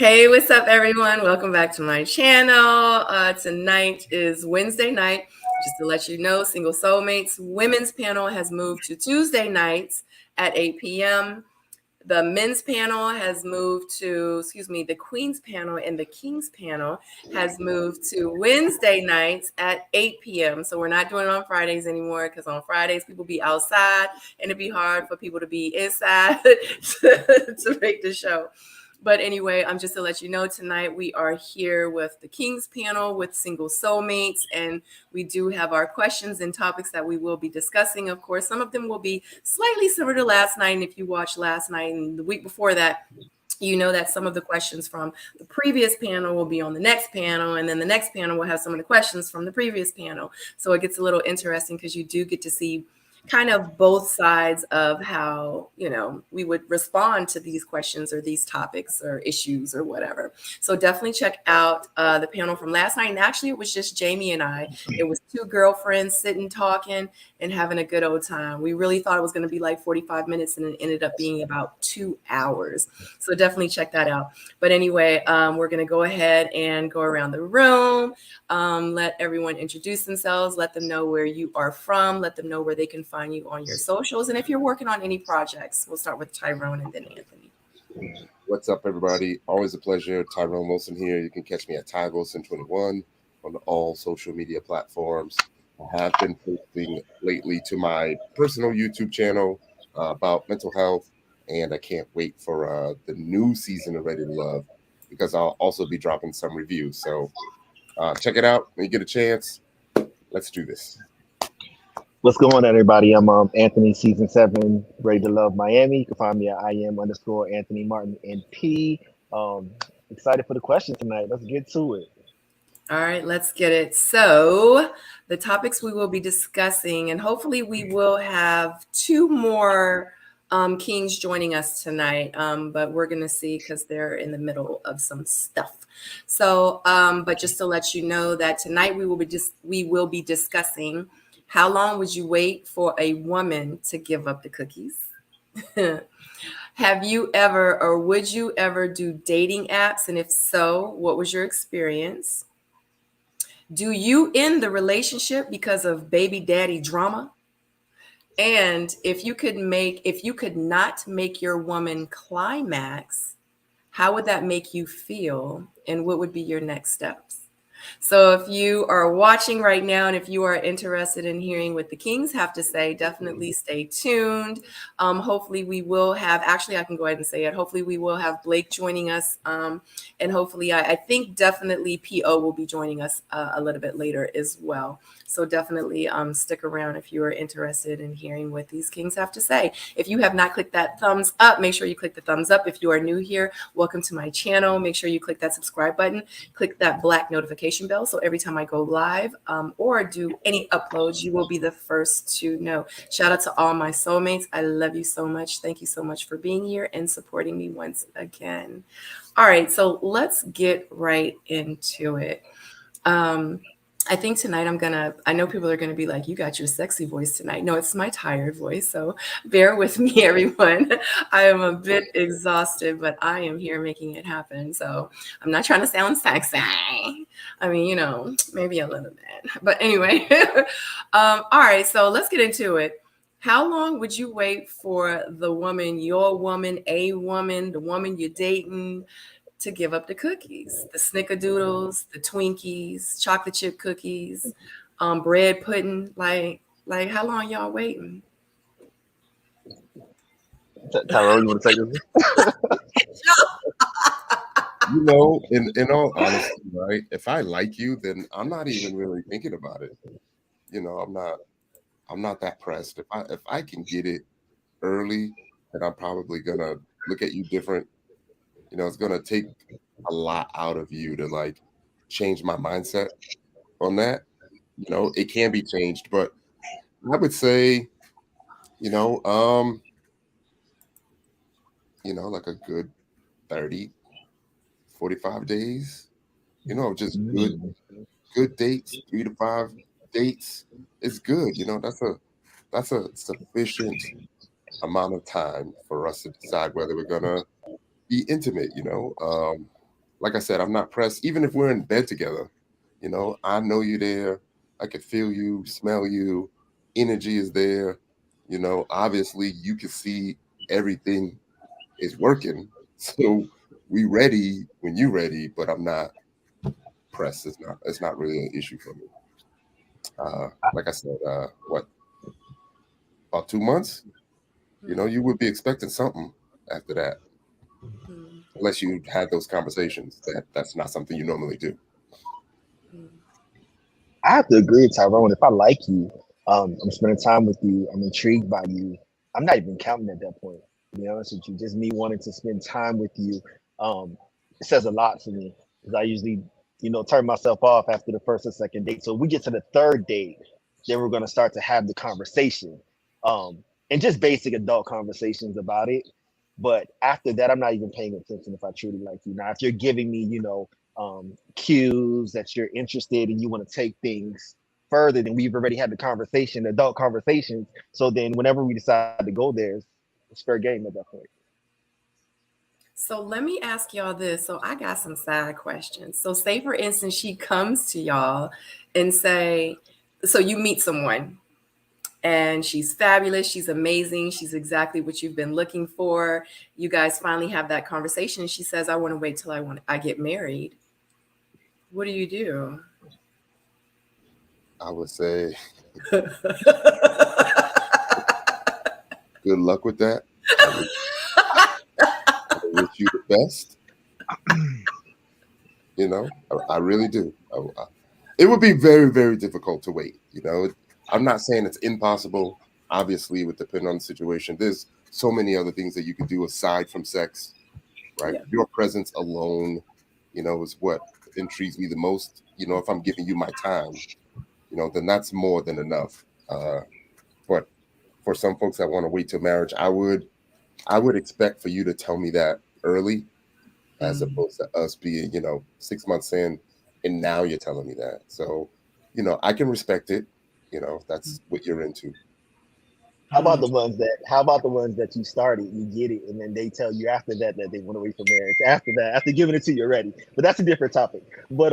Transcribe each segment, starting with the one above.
Hey, what's up, everyone? Welcome back to my channel. Tonight is Wednesday night. Just to let you know, Single Soul Mates women's panel has moved to Tuesday nights at 8 p.m. The men's panel has moved to, the Queen's panel and the King's panel has moved to Wednesday nights at 8 p.m. So we're not doing it on Fridays anymore because on Fridays people be outside and it'd be hard for people to be inside to make the show. But anyway, just to let you know, tonight we are here with the King's panel with Single Soul Mates, and we do have our questions and topics that we will be discussing. Of course, some of them will be slightly similar to last night, and if you watched last night and the week before that, you know that some of the questions from the previous panel will be on the next panel, and then the next panel will have some of the questions from the previous panel. So it gets a little interesting because you do get to see kind of both sides of how, we would respond to these questions or these topics or issues or whatever. So definitely check out the panel from last night. And actually, it was just Jamie and I. It was two girlfriends sitting, talking, and having a good old time. We really thought it was going to be like 45 minutes, and it ended up being about 2 hours. So definitely check that out. But anyway, we're going to go ahead and go around the room. Let everyone introduce themselves. Let them know where you are from. Let them know where they can find you on your socials, and if you're working on any projects. We'll start with Tyrone and then Anthony. What's up, everybody? Always a pleasure. Tyrone Wilson here. You can catch me at Ty Wilson21 on all social media platforms. I have been posting lately to my personal YouTube channel about mental health, and I can't wait for the new season of Ready to Love because I'll also be dropping some reviews. So check it out when you get a chance. Let's do this. What's going on, everybody? I'm Anthony, season 7, Ready to Love Miami. You can find me at IM_Anthony Martin NP. Excited for the question tonight. Let's get to it. All right, let's get it. So the topics we will be discussing, and hopefully we will have 2 more Kings joining us tonight, but we're going to see because they're in the middle of some stuff. So, but just to let you know that tonight we will be discussing how long would you wait for a woman to give up the cookies? Have you ever or would you ever do dating apps? And if so, what was your experience? Do you end the relationship because of baby daddy drama? And if you could not make your woman climax, how would that make you feel? And what would be your next steps? So if you are watching right now and if you are interested in hearing what the Kings have to say, definitely stay tuned. Hopefully we will have, actually I can go ahead and say it, hopefully we will have Blake joining us. And hopefully I think definitely PO will be joining us a little bit later as well. So definitely stick around if you are interested in hearing what these Kings have to say. If you have not clicked that thumbs up, make sure you click the thumbs up. If you are new here, welcome to my channel. Make sure you click that subscribe button, click that black notification bell. So every time I go live or do any uploads, you will be the first to know. Shout out to all my soulmates. I love you so much. Thank you so much for being here and supporting me once again. All right, so let's get right into it. I think tonight I know people are going to be like, you got your sexy voice tonight. No, it's my tired voice. So bear with me, everyone. I am a bit exhausted, but I am here making it happen. So I'm not trying to sound sexy. I mean, maybe a little bit. But anyway, all right. So let's get into it. How long would you wait for the woman, your woman, a woman, the woman you're dating, to give up the cookies, the snickerdoodles, the Twinkies, chocolate chip cookies, bread pudding? Like how long y'all waiting? Tyrone, you want to take this? In all honesty, right? If I like you, then I'm not even really thinking about it. I'm not that pressed. If I can get it early, then I'm probably gonna look at you different. It's gonna take a lot out of you to like change my mindset on that. It can be changed, but I would say, like a good 30, 45 days, just good dates, 3 to 5 dates is good. That's a sufficient amount of time for us to decide whether we're gonna be intimate. like I said, I'm not pressed. Even if we're in bed together, you know, I know you're there. I can feel you, smell you. Energy is there. You know, obviously you can see everything is working. So we ready when you ready, but I'm not pressed. It's not really an issue for me. Like I said, what, about 2 months? You know, you would be expecting something after that, Mm, unless you had those conversations. That's not something you normally do. mm, I have to agree, Tyrone. If I like you, I'm spending time with you, I'm intrigued by you. I'm not even counting at that point. To be honest with you, just me wanting to spend time with you, it says a lot for me because I usually, turn myself off after the first or second date. So we get to the third date, then we're gonna start to have the conversation, and just basic adult conversations about it. But after that, I'm not even paying attention if I truly like you. Now, if you're giving me, cues that you're interested and you want to take things further, then we've already had the conversation, adult conversations. So then whenever we decide to go there, it's fair game at that point. So let me ask y'all this. So I got some side questions. So say for instance, she comes to y'all and say, so you meet someone and she's fabulous, she's amazing, she's exactly what you've been looking for. You guys finally have that conversation and she says, I want to wait till I get married. What do you do? I would say good luck with that. I wish you the best. You know, I really do. It would be very, very difficult to wait. You know, I'm not saying it's impossible. Obviously, it would depend on the situation. There's so many other things that you could do aside from sex, right? Yeah. Your presence alone, you know, is what intrigues me the most. You know, if I'm giving you my time, you know, then that's more than enough. But for some folks that want to wait till marriage, I would expect for you to tell me that early, as Mm. opposed to us being, you know, 6 months in and now you're telling me that. So, you know, I can respect it. You know, if that's what you're into. Mm. How about the ones that you started, you get it, and then they tell you after that that they want to wait for marriage. After that, after giving it to you already. But that's a different topic. But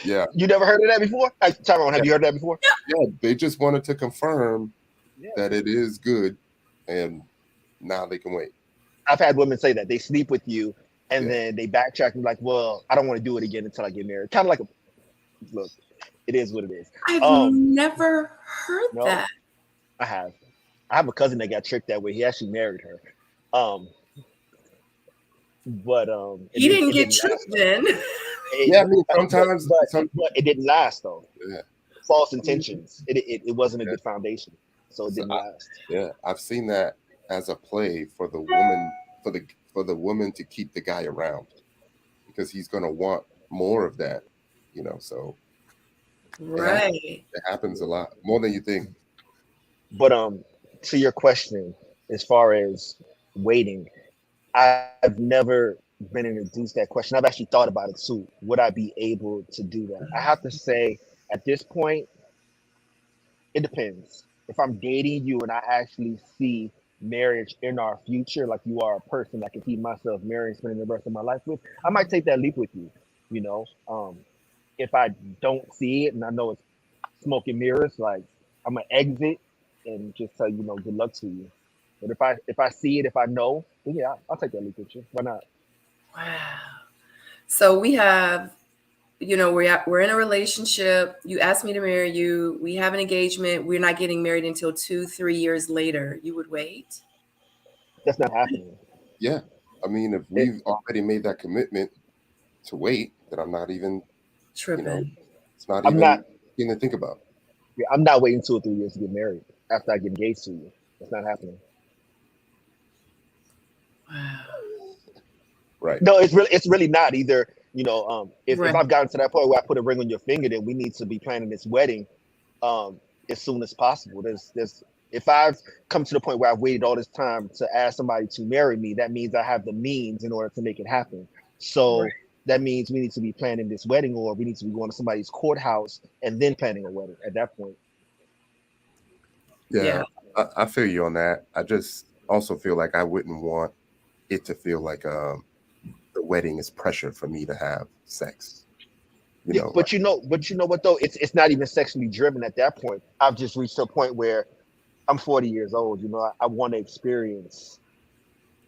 Yeah, you never heard of that before? Tyrone, have yeah, you heard that before? yeah. They just wanted to confirm Yeah. that it is good, and now they can wait. I've had women say that they sleep with you and Yeah, then they backtrack and be like, well, I don't want to do it again until I get married. Kind of like a look, it is what it is. I've Um, never heard no, that. I have. I have a cousin that got tricked that way. He actually married her. Um, but He didn't it get didn't tricked last though. then. yeah. I It, mean, but sometimes, but some, but it didn't last though. yeah, False intentions. It wasn't a yeah. good foundation, so it So didn't last. yeah, I've seen that as a play for the woman, for the woman to keep the guy around because he's going to want more of that. You know, so it happens. Right. It happens a lot more than you think. But to your question, as far as waiting, I've never been introduced that question. I've actually thought about it too. Would I be able to do that? I have to say, at this point, it depends. If I'm dating you and I actually see marriage in our future, like you are a person I can see myself marrying, spending the rest of my life with, I might take that leap with you. You know, if I don't see it and I know it's smoke and mirrors, like I'm gonna exit and just tell you, good luck to you. But if I see it, if I know, then yeah, I'll take that leap with you. Why not? Wow. So we have, we're in a relationship. You asked me to marry you. We have an engagement. We're not getting married until 2, 3 years later. You would wait? That's not happening. Yeah, I mean, if It, we've already made that commitment to wait, then I'm not even, you know, Tripping. it's not I'm not. even thing to think about. Yeah, I'm not waiting 2 or 3 years to get married after I get engaged to you. That's not happening. Wow. Right. No, it's really not either. If Right. I've gotten to that point where I put a ring on your finger, then we need to be planning this wedding as soon as possible. There's if I've come to the point where I've waited all this time to ask somebody to marry me, that means I have the means in order to make it happen. Right. So that means we need to be planning this wedding, or we need to be going to somebody's courthouse and then planning a wedding at that point. Yeah, Yeah. I feel you on that. I just also feel like I wouldn't want it to feel like wedding is pressure for me to have sex. Yeah, but you know what though? It's not even sexually driven at that point. I've just reached a point where I'm 40 years old. You know, I want to experience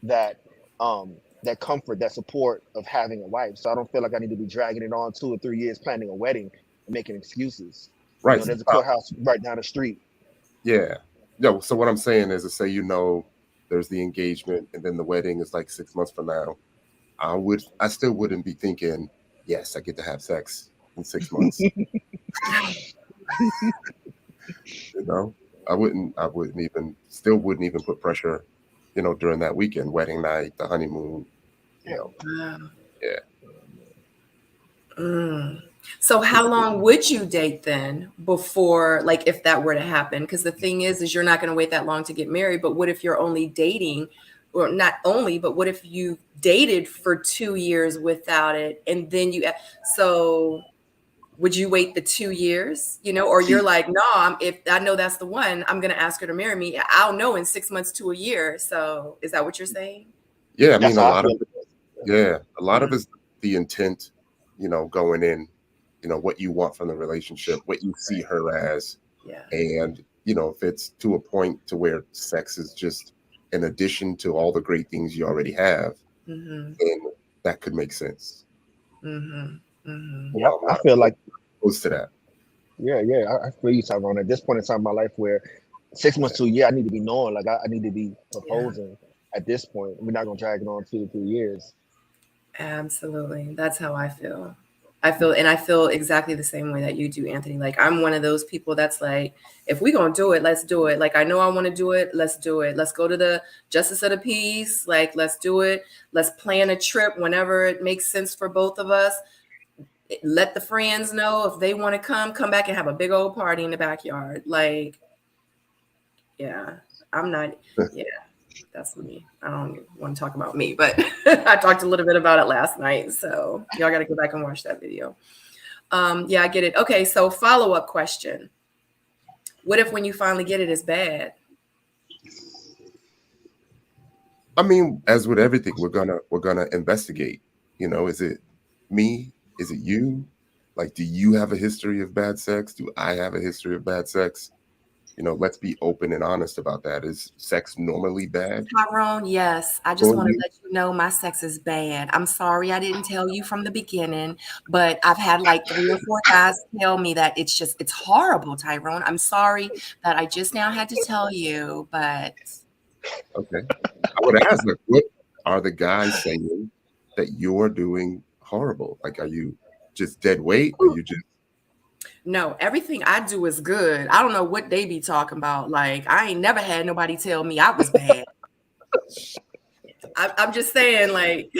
that that comfort, that support of having a wife. So I don't feel like I need to be dragging it on 2 or 3 years planning a wedding and making excuses. Right. You know, there's a courthouse right down the street. Yeah. No, so what I'm saying is to say, you know, there's the engagement and then the wedding is like 6 months from now. I still wouldn't be thinking, yes, I get to have sex in 6 months. You know, I wouldn't even put pressure, you know, during that weekend, wedding night, the honeymoon, you know. Wow. Yeah. So how long would you date then before, like, if that were to happen? Because the thing is you're not going to wait that long to get married. But what if you're only dating, or not only, but what if you dated for 2 years without it, and then so would you wait the 2 years, you know, or you're like, no, if I know that's the one, I'm going to ask her to marry me. I'll know in 6 months to a year. So is that what you're saying? Yeah. I mean, a lot of it's the intent, you know, going in, you know, what you want from the relationship, what you see her as. Yeah. And, you know, if it's to a point to where sex is just an addition to all the great things you already have, then that could make sense. Yeah, I feel like close to that. Yeah, I feel you, Tyrone. At this point in time in my life, where 6 months to a year, I need to be knowing, like I need to be proposing at this point. We're not gonna drag it on 2 to 3 years. Absolutely. That's how I feel. I feel exactly the same way that you do, Anthony. Like, I'm one of those people that's like, if we're going to do it, let's do it. Like, I know I want to do it. Let's do it. Let's go to the Justice of the Peace. Like, let's do it. Let's plan a trip whenever it makes sense for both of us. Let the friends know if they want to come back and have a big old party in the backyard. Like, yeah, I'm not, yeah. That's me. I don't want to talk about me, but I talked a little bit about it last night. So y'all got to go back and watch that video. Yeah, I get it. Okay. So follow-up question. What if when you finally get it, it's bad? I mean, as with everything, we're gonna investigate. You know, is it me? Is it you? Like, do you have a history of bad sex? Do I have a history of bad sex? You know, let's be open and honest about that. Is sex normally bad? Tyrone, yes. I just want to let you know my sex is bad. I'm sorry I didn't tell you from the beginning, but I've had like 3 or 4 guys tell me that it's horrible, Tyrone. I'm sorry that I just now had to tell you, but. Okay. I would ask, like, what are the guys saying that you're doing horrible? Like, are you just dead weight? Or you just... No, everything I do is good. I don't know what they be talking about. Like, I ain't never had nobody tell me I was bad. I'm just saying, like,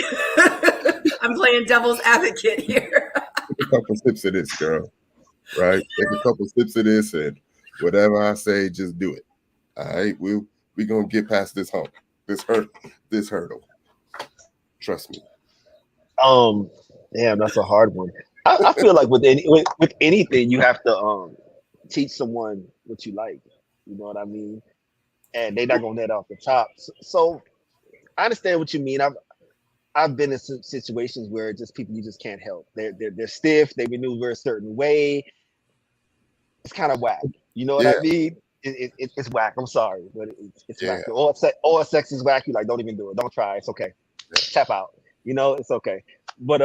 I'm playing devil's advocate here. Take a couple sips of this, girl. Right? Take a couple sips of this, and whatever I say, just do it. All right, we're gonna get past this hump, this hurdle. Trust me. Damn, that's a hard one. I feel like with anything, you have to teach someone what you like. You know what I mean? And they're not gonna let off the top. So I understand what you mean. I've been in situations where just people you just can't help. They're stiff. They maneuver a certain way. It's kind of whack. You know what I mean? It's whack. I'm sorry, but it's whack. All sex is whack. You like, don't even do it. Don't try. It's okay. Tap out. You know, it's okay. But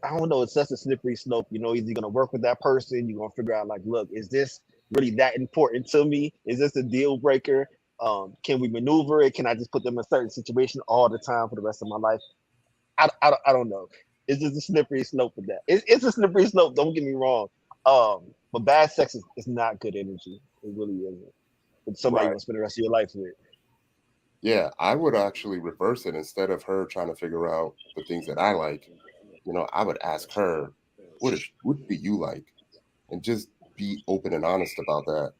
I don't know. It's such a slippery slope. You know, either you're gonna work with that person. You're gonna figure out, like, look, is this really that important to me? Is this a deal breaker? Can we maneuver it? Can I just put them in a certain situation all the time for the rest of my life? I don't know. It's just a slippery slope with that. It's a slippery slope. Don't get me wrong. But bad sex is not good energy. It really isn't. It's somebody you want to spend the rest of your life with. Yeah, I would actually reverse it. Instead of her trying to figure out the things that I like, you know, I would ask her, what do you like? And just be open and honest about that.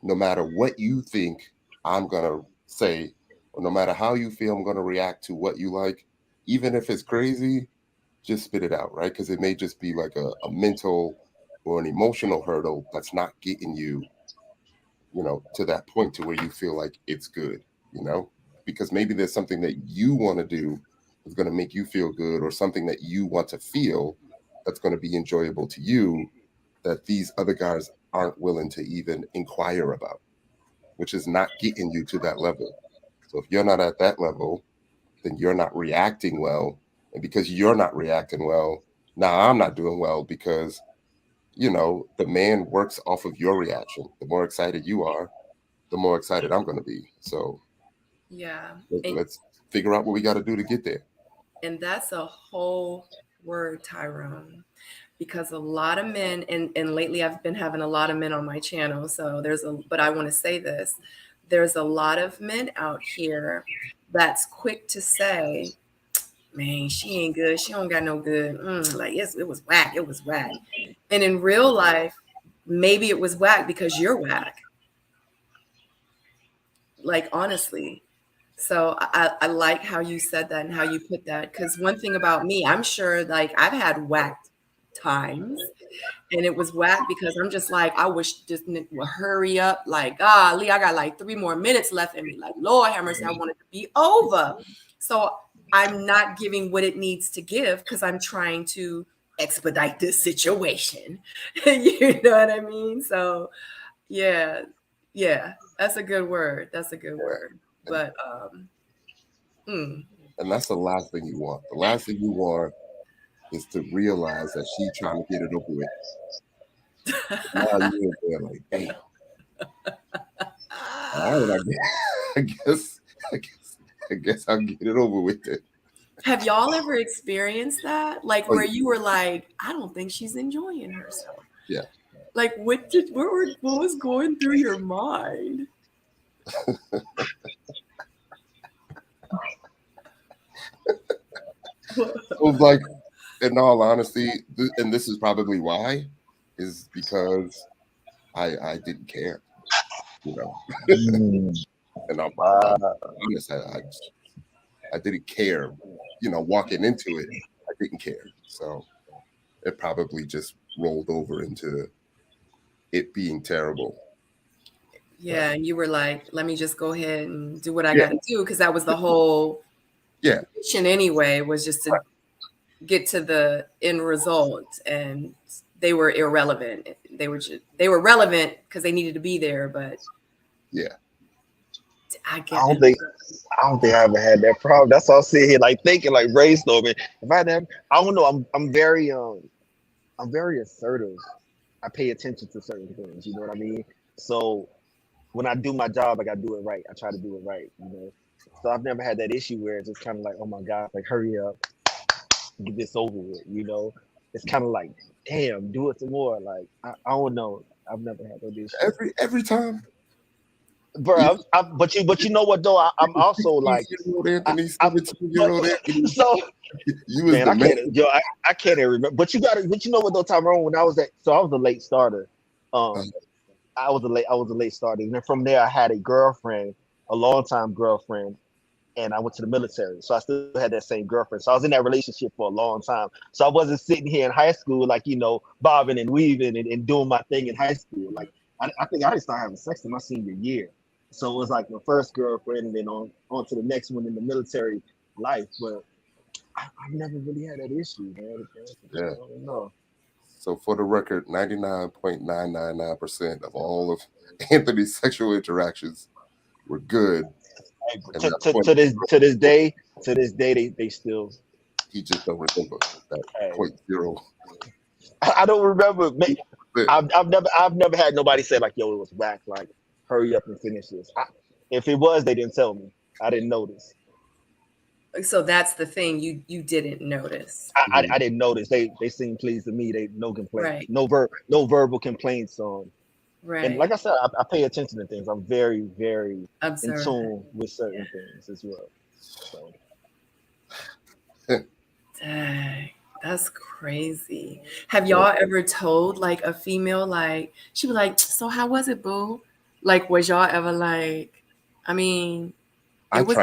No matter what you think I'm going to say, or no matter how you feel I'm going to react to what you like, even if it's crazy, just spit it out, right? Because it may just be like a mental or an emotional hurdle that's not getting you, you know, to that point to where you feel like it's good, you know? Because maybe there's something that you want to do that's going to make you feel good, or something that you want to feel that's going to be enjoyable to you, that these other guys aren't willing to even inquire about, which is not getting you to that level. So if you're not at that level, then you're not reacting well. And because you're not reacting well, now I'm not doing well, because, you know, the man works off of your reaction. The more excited you are, the more excited I'm going to be. So Yeah. let's figure out what we got to do to get there. And that's a whole word, Tyrone, because a lot of men, and lately I've been having a lot of men on my channel. So but I want to say this, there's a lot of men out here that's quick to say, man, she ain't good. She don't got no good. Like, yes, it was whack. It was whack. And in real life, maybe it was whack because you're whack. Like, honestly. So I like how you said that and how you put that. Because one thing about me, I'm sure, like, I've had whacked times, and it was whack because I'm just like, I wish this would hurry up. Like, golly, I got like 3 more minutes left in me. Like, Lord have mercy, I want it to be over. So I'm not giving what it needs to give because I'm trying to expedite this situation. You know what I mean? So yeah, that's a good word. That's a good word. But and that's the last thing you want. The last thing you want is to realize that she's trying to get it over with. Now you're there like, damn. All right, I guess I'll get it over with it. Have y'all ever experienced that? Like, where you were like, I don't think she's enjoying herself. Yeah. Like, what was going through your mind? It was like, in all honesty, and this is probably why, is because I didn't care, you know. And I'm honest, I didn't care, you know, walking into it. I didn't care. So it probably just rolled over into it being terrible. Yeah, and you were like, let me just go ahead and do what I got to do, because that was the whole mission anyway, was just to get to the end result, and they were irrelevant. They were relevant because they needed to be there, but I don't think I ever had that problem. That's all I'm sitting here like thinking, like brainstorming. If I had, I don't know. I'm very assertive. I pay attention to certain things. You know what I mean? So when I do my job, I gotta do it right. I try to do it right. You know. So I've never had that issue where it's just kind of like, oh my God, like hurry up, get this over with. You know, it's kind of like, damn, do it some more. Like I don't know. I've never had that issue. Every time. Bro, but you know what though? I'm also like, Anthony, so you was man, I can't even remember. But you know what though, Tyrone? When I was a late starter. I was a late starter, and then from there I had a girlfriend, a longtime girlfriend, and I went to the military, so I still had that same girlfriend. So I was in that relationship for a long time. So I wasn't sitting here in high school like, you know, bobbing and weaving and doing my thing in high school. Like I think I didn't start having sex in my senior year. So it was like my first girlfriend, and then on to the next one in the military life. But I've never really had that issue, man. Yeah. I don't know. So for the record, 99.999% of all of Anthony's sexual interactions were good. To this day, they still. He just don't remember that 0.0. I don't remember. I've never had nobody say like, "Yo, it was whack." Like, hurry up and finish this. If it was, they didn't tell me. I didn't notice. So that's the thing, you didn't notice. I didn't notice. They seemed pleased to me. They no complaints. Right. No verbal complaints on. Right. And like I said, I pay attention to things. I'm very, very observant. In tune with certain things as well. So. Dang, that's crazy. Have y'all ever told like a female, like she was like, so how was it, boo? Like, was y'all ever like, I mean, it was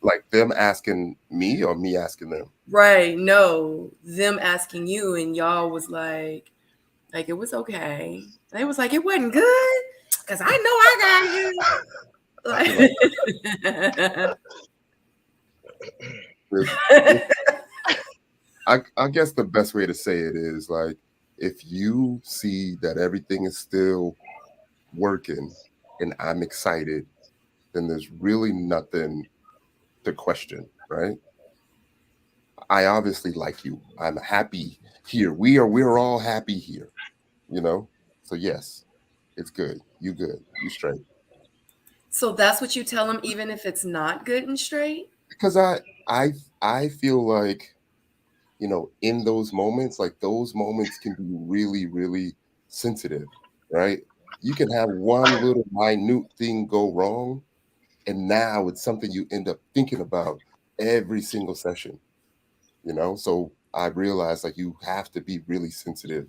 like them asking me or me asking them? Right. No, them asking you, and y'all was like it was okay. And they was like, it wasn't good because I know I got you. I guess the best way to say it is like, if you see that everything is still working and I'm excited, then there's really nothing to question, right? I obviously like you. I'm happy here. We're all happy here, you know? So yes, it's good. You good. You straight. So that's what you tell them, even if it's not good and straight? Because I feel like, you know, in those moments, like those moments can be really, really sensitive, right? You can have one little minute thing go wrong, and now it's something you end up thinking about every single session, you know? So I realized like you have to be really sensitive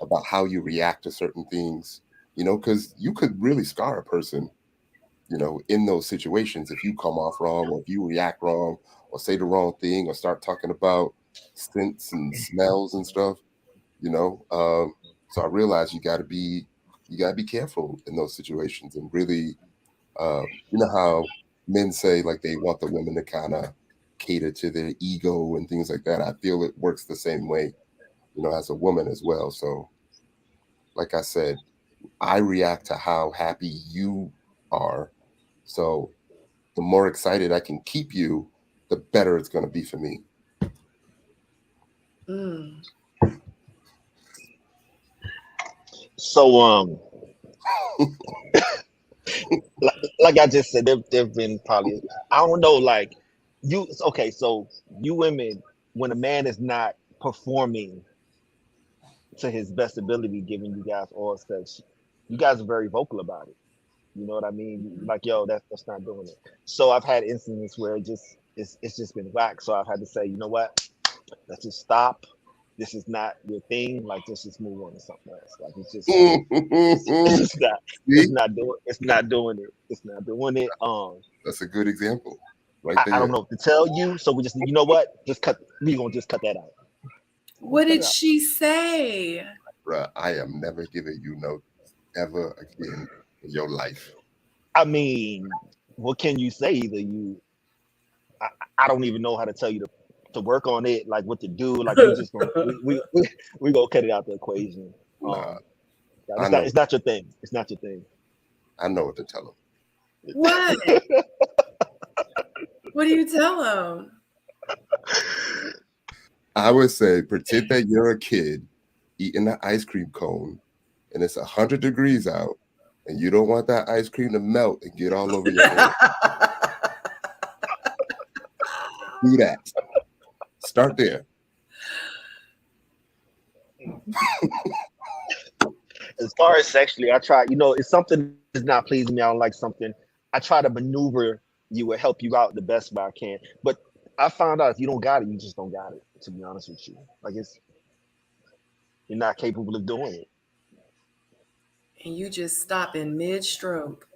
about how you react to certain things, you know, because you could really scar a person, you know, in those situations if you come off wrong or if you react wrong or say the wrong thing or start talking about scents and smells and stuff, you know. So I realized you got to be careful in those situations and really, you know how men say like they want the women to kind of cater to their ego and things like that. I feel it works the same way, you know, as a woman as well. So, like I said, I react to how happy you are. So the more excited I can keep you, the better it's going to be for me. Mm. So like I just said, there've been probably, I don't know, like you okay, so you women, when a man is not performing to his best ability, giving you guys all sex, you guys are very vocal about it. You know what I mean? Like, yo, that's not doing it. So I've had instances where it's just been whack. So I've had to say, you know what? Let's just stop. This is not your thing. Like, let's just move on to something else. Like, it's just not. See, It's not doing it. It's not doing it. that's a good example right I don't there. know what to tell you. So we just, you know what? Just cut. We gonna just cut that out. What Cut did it out. she say? Bruh, I am never giving you no ever again in your life. I mean, what can you say? Either I, I don't even know how to tell you to work on it, like what to do. Like we just gonna we gonna cut it out the equation. Nah, Yeah, I know. it's not your thing. It's not your thing. I know what to tell them. What? What do you tell them? I would say pretend that you're a kid eating an ice cream cone and it's 100 degrees out and you don't want that ice cream to melt and get all over your head. Do that. Start there. As far as sexually, I try. You know, if something is not pleasing me, I don't like something. I try to maneuver you or help you out the best way I can. But I found out if you don't got it, you just don't got it. To be honest with you, like you're not capable of doing it. And you just stop in mid-stroke.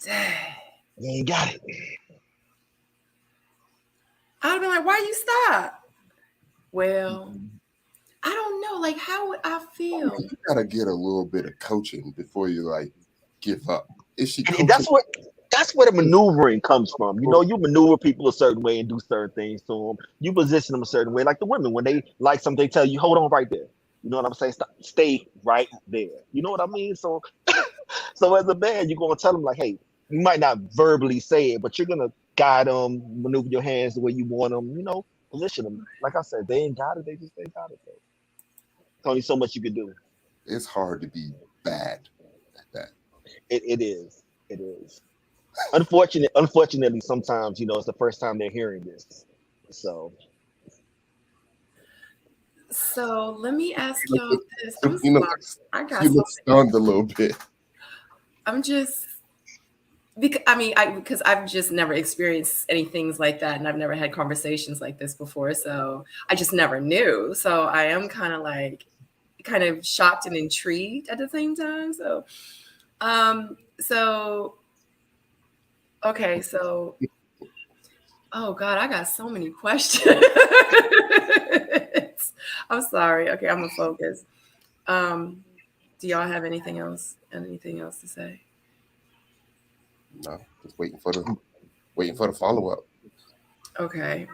Dang. You ain't got it. I'd have been like, why you stop? Well, I don't know. Like, how would I feel? You gotta get a little bit of coaching before you like give up. Is she And coaching? that's where the maneuvering comes from. You know, you maneuver people a certain way and do certain things to them. You position them a certain way. Like the women, when they like something, they tell you, hold on right there. You know what I'm saying? Stay right there. You know what I mean? So, so as a man, you're gonna tell them like, hey, you might not verbally say it, but you're gonna guide them, maneuver your hands the way you want them. You know, position them. Like I said, they ain't got it. They just ain't got it. Though. There's only so much you can do. It's hard to be bad at that. It is. It is. Unfortunately, sometimes it's the first time they're hearing this. So let me ask y'all this. I'm You know, sorry. I got you so look stunned a little bit. I'm just because because I've just never experienced any things like that, and I've never had conversations like this before. So I just never knew. So I am kind of shocked and intrigued at the same time. So, okay, so oh God, I got so many questions. I'm sorry. Okay, I'm gonna focus. Do y'all have anything else? Anything else to say? No, just waiting for the waiting for the follow up. Okay.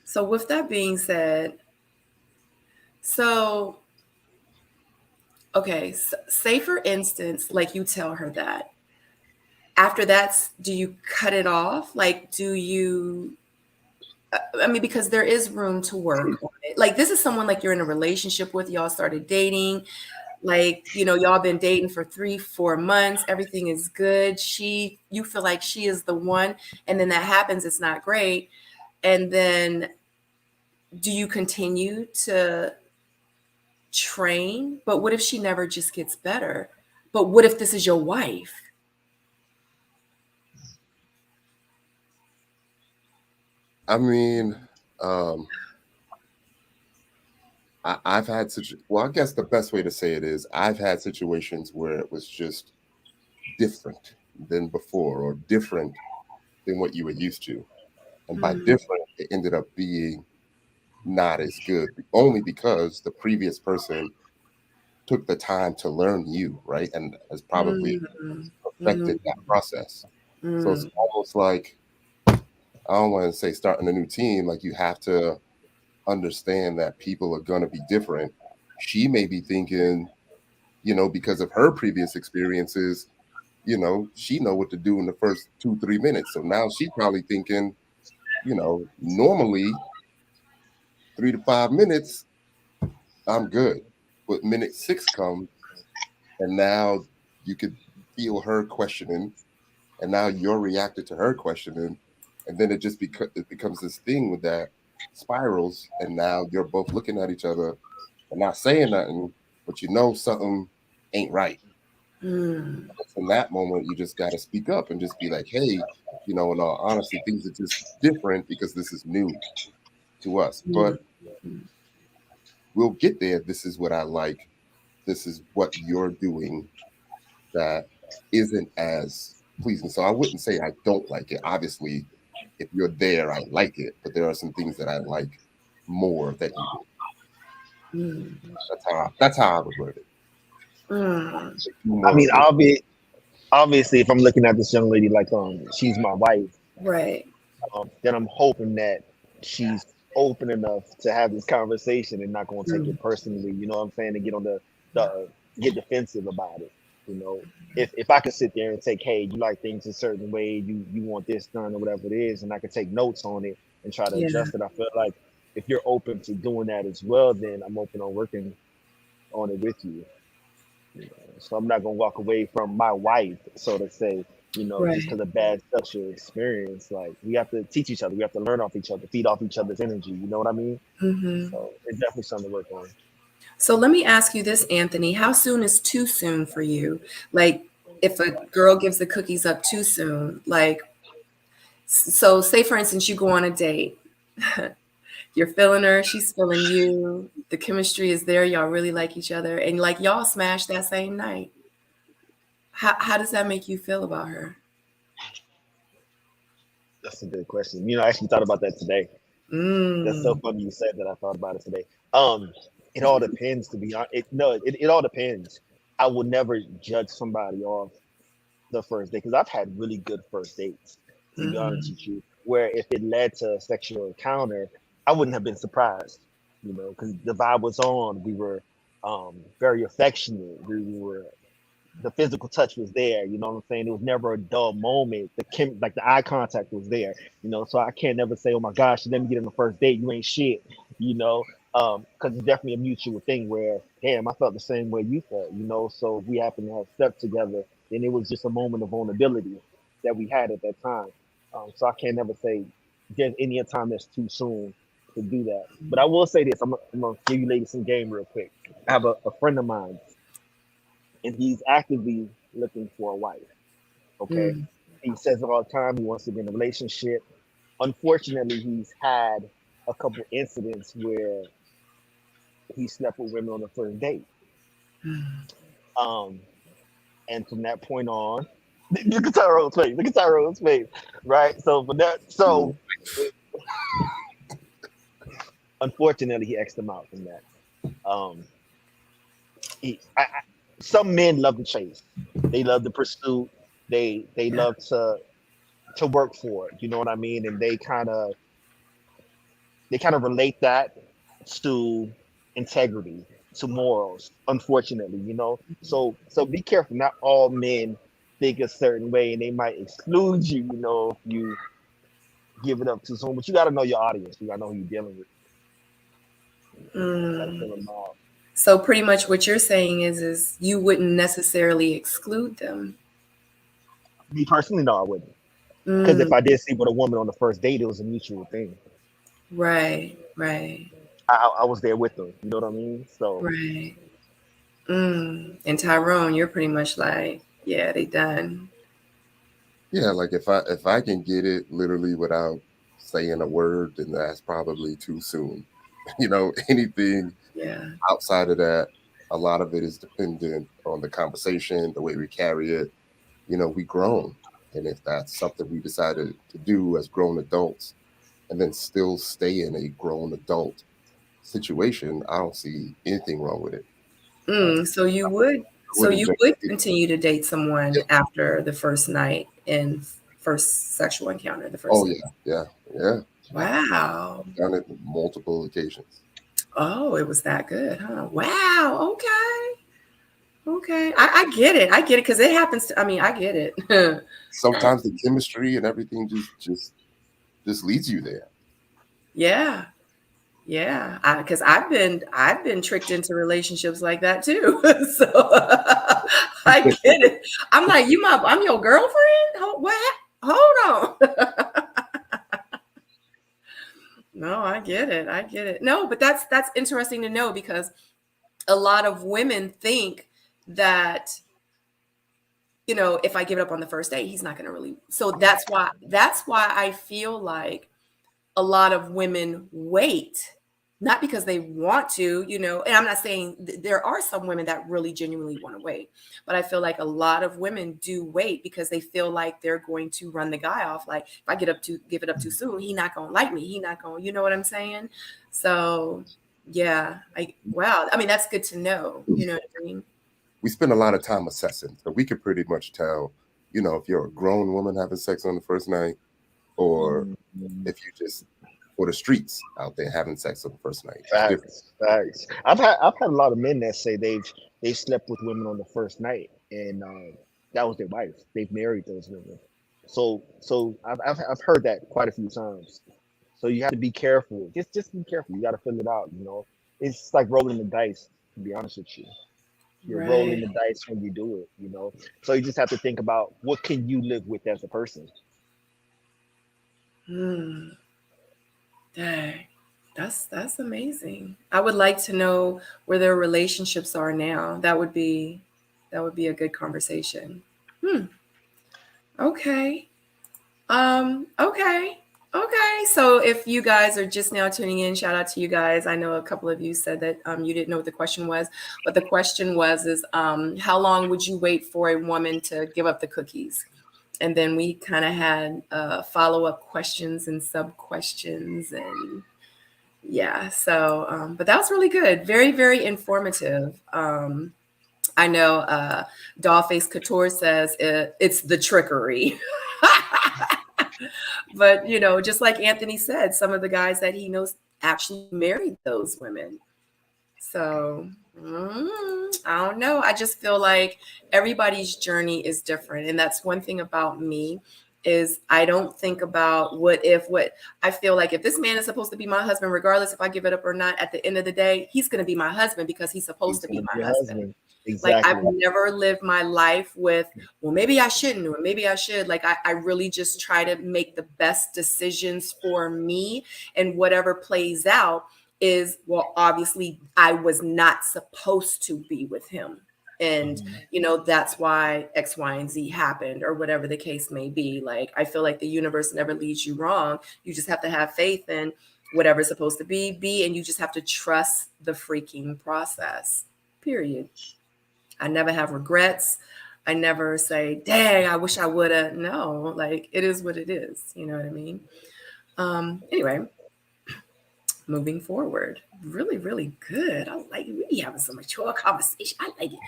So with that being said, so okay, say for instance, like you tell her that. After that, do you cut it off? Like, do you? I mean, because there is room to work on it. Like, this is someone like you're in a relationship with. Y'all started dating. Like, y'all been dating for 3-4 months. Everything is good. You feel like she is the one, and then that happens. It's not great. And then, do you continue to train? But what if she never just gets better? But what if this is your wife? I mean, I've had I guess the best way to say it is I've had situations where it was just different than before or different than what you were used to. And by different, it ended up being not as good, only because the previous person took the time to learn you, right? And has probably affected that process. So it's almost like, I don't want to say starting a new team, like you have to understand that people are going to be different. She may be thinking, because of her previous experiences, she know what to do in the first 2-3 minutes. So now she's probably thinking, normally 3 to 5 minutes, I'm good. But minute 6 comes, and now you could feel her questioning, and now you're reacting to her questioning, and then it becomes this thing with that spirals, and now you're both looking at each other and not saying nothing, but something ain't right. In that moment, you just got to speak up and just be like, hey, in all honesty, things are just different because this is new to us. But we'll get there. This is what I like. This is what you're doing that isn't as pleasing. So I wouldn't say I don't like it. Obviously, if you're there, I like it. But there are some things that I like more that you do. That's how I would word it. I mean, obviously, if I'm looking at this young lady like she's my wife, Right. then I'm hoping that she's open enough to have this conversation and not going to take it personally. You know what I'm saying? And get on the get defensive about it. If I could sit there and take, hey, you like things a certain way, you want this done or whatever it is, and I could take notes on it and try to adjust it. I feel like if you're open to doing that as well, then I'm open on working on it with you. So I'm not gonna walk away from my wife, so to say, just because of bad sexual experience. Like we have to teach each other, we have to learn off each other, feed off each other's energy. You know what I mean? So it's definitely something to work on. So let me ask you this, Anthony. How soon is too soon for you? Like if a girl gives the cookies up too soon, like, so say for instance, you go on a date. You're feeling her, she's feeling you. The chemistry is there. Y'all really like each other. And like y'all smash that same night. How does that make you feel about her? That's a good question. I actually thought about that today. That's so funny you said that. I thought about it today. It all depends, to be honest. It all depends. I will never judge somebody off the first date because I've had really good first dates, to be honest with you, where if it led to a sexual encounter, I wouldn't have been surprised, because the vibe was on. We were very affectionate. The physical touch was there. You know what I'm saying? It was never a dull moment. The eye contact was there. So I can't never say, oh my gosh, let me get in the first date. You ain't shit. Because it's definitely a mutual thing where, damn, I felt the same way you felt. So if we happen to have stepped together, then it was just a moment of vulnerability that we had at that time. So I can't never say there's any time that's too soon to do that. But I will say this: I'm gonna give you ladies some game real quick. I have a friend of mine, and he's actively looking for a wife. Okay. He says it all the time. He wants to be in a relationship. Unfortunately, he's had a couple incidents where he slept with women on the first date. And from that point on, look at Tyrone's face. Look at Tyrone's face. Right. Unfortunately, he X'd him out from that. Some men love the chase. They love the pursuit. They love to to work for it. You know what I mean? And they kind of relate that to integrity, to morals, unfortunately, so be careful. Not all men think a certain way, and they might exclude you, if you give it up too soon. But you got to know your audience. You got to know who you're dealing with. You got to fill them out. So pretty much what you're saying is you wouldn't necessarily exclude them. Me personally, no, I wouldn't. Because if I did sleep with a woman on the first date, it was a mutual thing. Right. I was there with them. You know what I mean? So Right. And Tyrone, you're pretty much like, yeah, they done. Yeah, like if I can get it literally without saying a word, then that's probably too soon. Anything Yeah. outside of that, a lot of it is dependent on the conversation, the way we carry it. We grown. And if that's something we decided to do as grown adults and then still stay in a grown adult situation, I don't see anything wrong with it. So you would Wouldn't continue to date someone after the first night and first sexual encounter, the first night. Yeah. Wow. I've done it on multiple occasions. Oh, it was that good, huh? Wow. Okay. I get it. Because it happens to, I get it. Sometimes the chemistry and everything just leads you there. Yeah. Because I've been tricked into relationships like that too. So I get it. I'm like, I'm your girlfriend? What? Hold on. No, I get it. No, but that's interesting to know, because a lot of women think that, if I give it up on the first date, he's not going to really. So that's why I feel like a lot of women wait, not because they want to, and I'm not saying there are some women that really genuinely want to wait, but I feel like a lot of women do wait because they feel like they're going to run the guy off. Like, if I give it up too soon, he not going to like me. He not going, you know what I'm saying? So yeah, wow. That's good to know. You know what I mean? We spend a lot of time assessing, so we could pretty much tell, if you're a grown woman having sex on the first night, or if you just for the streets out there having sex on the first night. Facts. I've had a lot of men that say they've slept with women on the first night, and that was their wife. They've married those women. So I've heard that quite a few times. So you have to be careful. Just be careful. You got to fill it out. It's like rolling the dice. To be honest with you, you're rolling the dice when you do it. So you just have to think about what can you live with as a person. Dang, that's amazing. I would like to know where their relationships are now. That would be a good conversation. Okay. Okay. So if you guys are just now tuning in, shout out to you guys. I know a couple of you said that you didn't know what the question was, but the question is how long would you wait for a woman to give up the cookies? And then we kind of had follow-up questions and sub-questions, and yeah. So, but that was really good. Very, very informative. I know Dollface Couture says it's the trickery. But, just like Anthony said, some of the guys that he knows actually married those women. So I don't know. I just feel like everybody's journey is different. And that's one thing about me is I don't think about what I feel like if this man is supposed to be my husband, regardless if I give it up or not, at the end of the day, he's going to be my husband because he's supposed to be my husband. Exactly. Like, I've never lived my life with, well, maybe I shouldn't, or maybe I should. Like, I really just try to make the best decisions for me, and whatever plays out is, well, obviously I was not supposed to be with him. And, that's why X, Y, and Z happened, or whatever the case may be. Like, I feel like the universe never leads you wrong. You just have to have faith in whatever's supposed to be, and you just have to trust the freaking process, period. I never have regrets. I never say, dang, I wish I would have. No, like, it is what it is. You know what I mean? Anyway, moving forward. Really, really good. I like it. We be having so much conversation. I like it.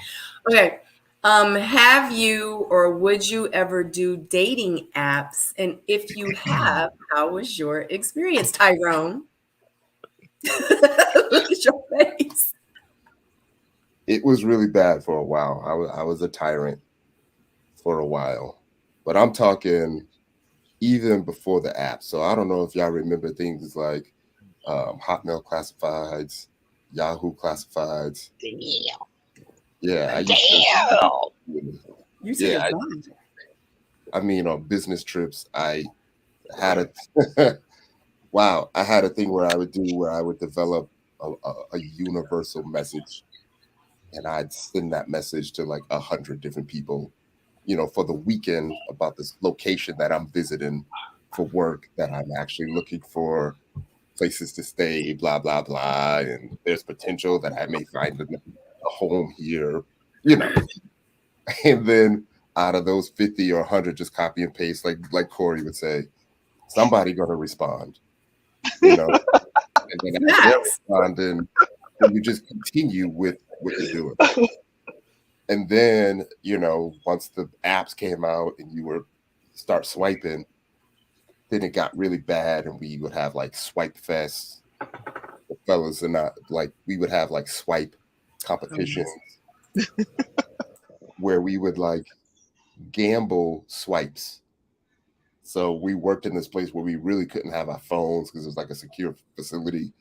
Okay. Have you or would you ever do dating apps? And if you have, how was your experience, Tyrone? Look at your face. It was really bad for a while. I was a tyrant for a while, but I'm talking even before the app. So I don't know if y'all remember things like Hotmail classifieds, Yahoo classifieds. Damn. Yeah, I used Damn. You say yeah, it's I mean, on business trips, I had a wow, I had a thing where I would develop a universal message, and I'd send that message to like 100 different people, for the weekend about this location that I'm visiting for work, that I'm actually looking for places to stay, blah, blah, blah. And there's potential that I may find a home here, you know. And then out of those 50 or 100, just copy and paste, like Corey would say, somebody going to respond, And then after they're responding, then you just continue with what you're doing. And then, once the apps came out and you were start swiping, then it got really bad, and we would have like swipe fest. The fellas and I, like, we would have like swipe competitions where we would like gamble swipes. So we worked in this place where we really couldn't have our phones because it was like a secure facility.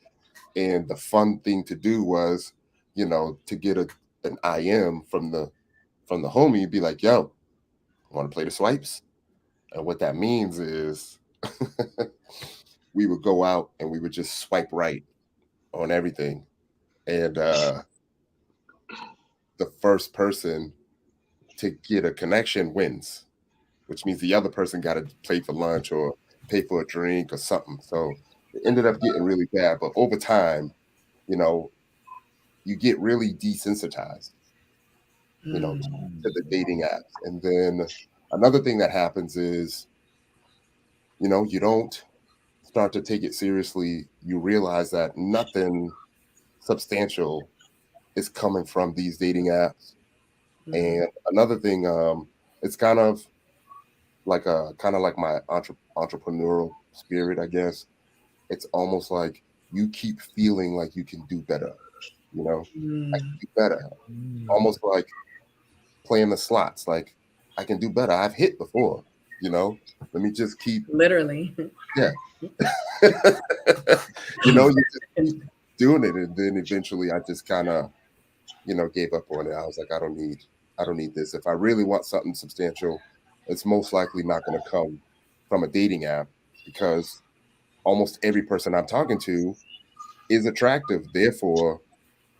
And the fun thing to do was, to get an IM from the homie, you'd be like, yo, want to play the swipes? And what that means is we would go out and we would just swipe right on everything. And the first person to get a connection wins, which means the other person got to pay for lunch or pay for a drink or something. So it ended up getting really bad. But over time, you get really desensitized, to the dating apps. And then another thing that happens is, you don't start to take it seriously. You realize that nothing substantial is coming from these dating apps. And another thing, it's kind of like my entrepreneurial spirit, I guess. It's almost like you keep feeling like you can do better, I can do better. Almost like playing the slots, like I can do better. I've hit before, let me just keep literally. Yeah. You just keep doing it. And then eventually I just kind of, gave up on it. I was like, I don't need this. If I really want something substantial, it's most likely not going to come from a dating app, because almost every person I'm talking to is attractive. Therefore,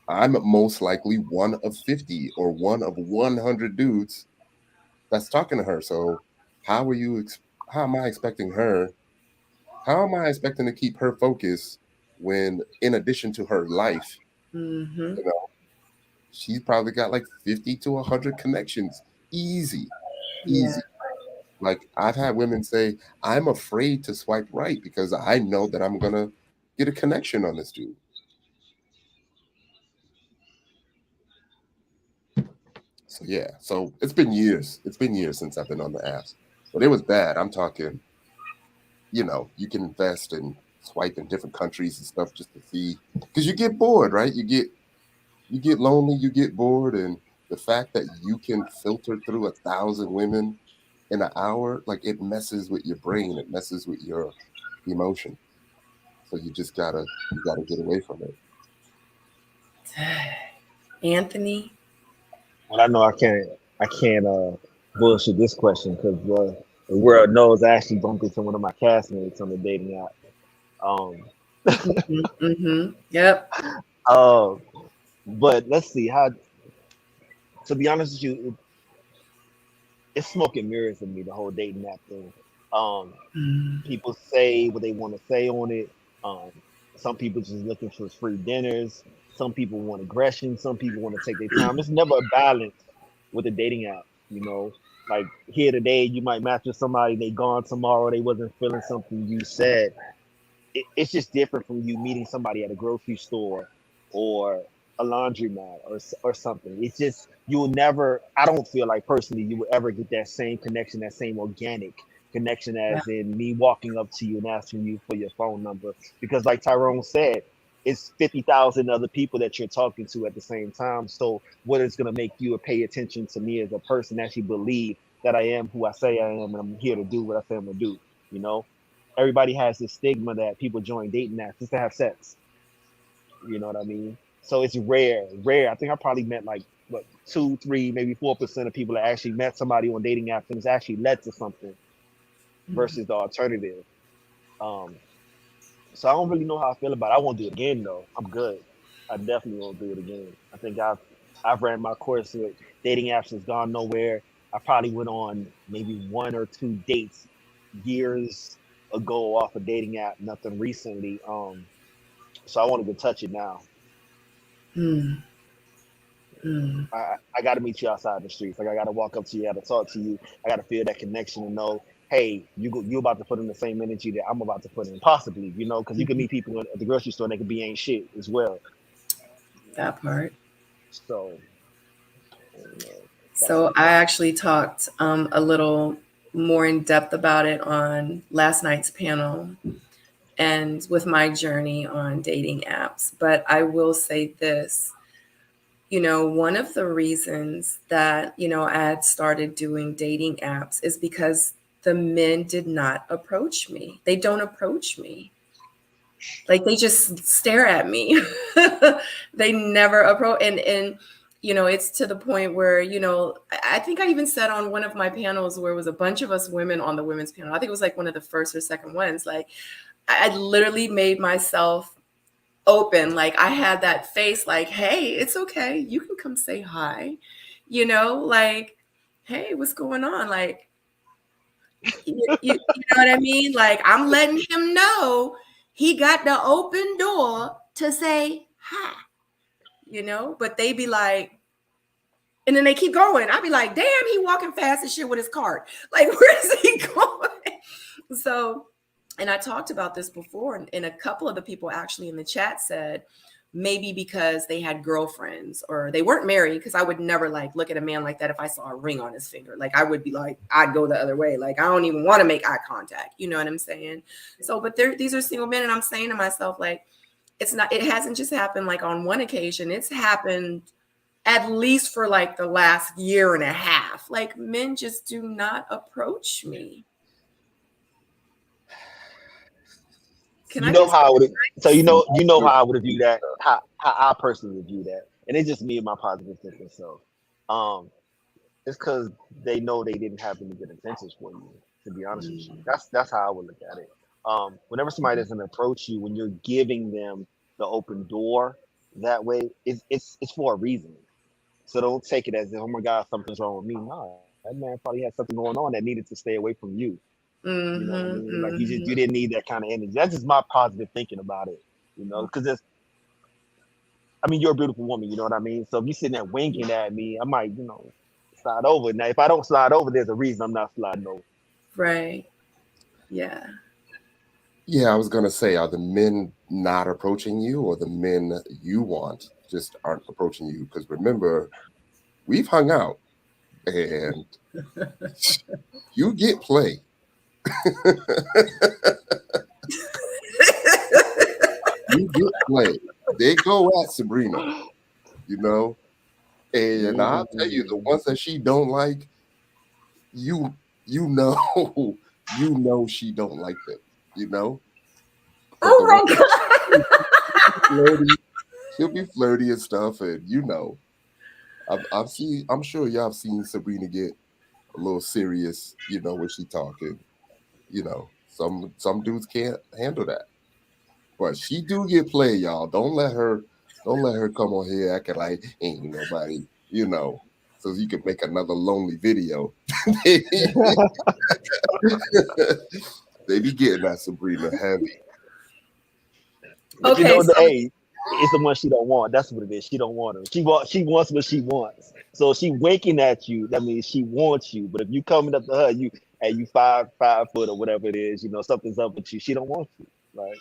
I'm most likely one of 50 or one of 100 dudes that's talking to her. So how am I expecting her? How am I expecting to keep her focused when, in addition to her life, she's probably got like 50 to 100 connections? Easy. Like, I've had women say, I'm afraid to swipe right because I know that I'm going to get a connection on this dude. So, yeah. So it's been years. It's been years since I've been on the apps. But it was bad. I'm talking, you can invest and swipe in different countries and stuff just to see. Because you get bored, right? You get lonely, you get bored. And the fact that you can filter through 1,000 women in an hour, like, it messes with your brain. It messes with your emotion. So you gotta get away from it. Anthony? Well, I know I can't bullshit this question because the world knows I actually bumped into one of my castmates on the dating app. Yep. But let's see how. To be honest with you, it's smoke and mirrors for me, the whole dating app thing. People say what they want to say on it. Some people just looking for free dinners. Some people want aggression. Some people want to take their time. It's never a balance with a dating app, Like, here today, you might match with somebody, they gone tomorrow, they wasn't feeling something you said. It's just different from you meeting somebody at a grocery store or a laundromat or something. It's just you'll never. I don't feel like personally you will ever get that same connection, that same organic connection Yeah. as in me walking up to you and asking you for your phone number. Because like Tyrone said, it's 50,000 other people that you're talking to at the same time. So what is going to make you pay attention to me as a person, actually believe that I am who I say I am and I'm here to do what I say I'm going to do? You know, everybody has this stigma that people join dating apps just to have sex. You know what I mean? So it's rare. I think I probably met like what 2, 3, maybe 4% of people that actually met somebody on dating apps and it's actually led to something versus the alternative. Um, so I don't really know how I feel about it. I won't do it again though. I'm good. I definitely won't do it again. I think I've ran my course with dating apps has gone nowhere. I probably went on maybe 1 or 2 dates years ago off a dating app, nothing recently. So I want to go touch it now. Mm. Mm. I got to meet you outside the streets. Like I got to walk up to you, I got to talk to you. I got to feel that connection and know, hey, you about to put in the same energy that I'm about to put in, possibly, you know, because you can meet people at the grocery store and they can be ain't shit as well. That part. So, you know, So I actually talked a little more in depth about it on last night's panel and with my journey on dating apps. But I will say this, one of the reasons that, I had started doing dating apps is because the men did not approach me. They don't approach me. Like they just stare at me. They never approach. And it's to the point where, I think I even said on one of my panels where it was a bunch of us women on the women's panel. I think it was like one of the first or second ones. Like I literally made myself open. Like I had that face like, hey, it's okay. You can come say hi, like, hey, what's going on? Like, you know what I mean? Like I'm letting him know he got the open door to say hi, but they be like, and then they keep going. I'd be like, damn, he walking fast as shit with his cart. Like, where is he going? So, and I talked about this before, and a couple of the people actually in the chat said maybe because they had girlfriends or they weren't married, because I would never like look at a man like that if I saw a ring on his finger. Like I would be like, I'd go the other way. Like I don't even want to make eye contact. You know what I'm saying? So, but these are single men, and I'm saying to myself, like, it hasn't just happened like on one occasion. It's happened at least for like the last year and a half. Like men just do not approach me. Can you know how I would? So you know how I would view that. How I personally view that, and it's just me and my positive thinking. So, it's because they know they didn't have any good intentions for you. To be honest with you, that's how I would look at it. Whenever somebody doesn't approach you, when you're giving them the open door that way, it's for a reason. So don't take it as oh my God, something's wrong with me. No, that man probably had something going on that needed to stay away from you. You know what I mean? Like you didn't need that kind of energy. That's just my positive thinking about it. Because you're a beautiful woman. You know what I mean? So if you're sitting there winking at me, I might, slide over. Now, if I don't slide over, there's a reason I'm not sliding over. Right. Yeah. Yeah, I was gonna say, are the men not approaching you, or the men you want just aren't approaching you? Because remember, we've hung out, and you get play. You get play. They go at Sabrina, and I'll tell you, the ones that she don't like, you know, she don't like them, But oh my God. She'll be flirty and stuff, and I'm sure y'all have seen Sabrina get a little serious, when she talking. Some dudes can't handle that. But she do get played, y'all. Don't let her come on here acting like ain't nobody, so you can make another lonely video. They be getting that Sabrina heavy. But it's the one she don't want. That's what it is. She don't want her. She wants what she wants. So she winking at you. That means she wants you. But if you coming up to her, you 5 foot or whatever it is, something's up with you. She don't want you, right?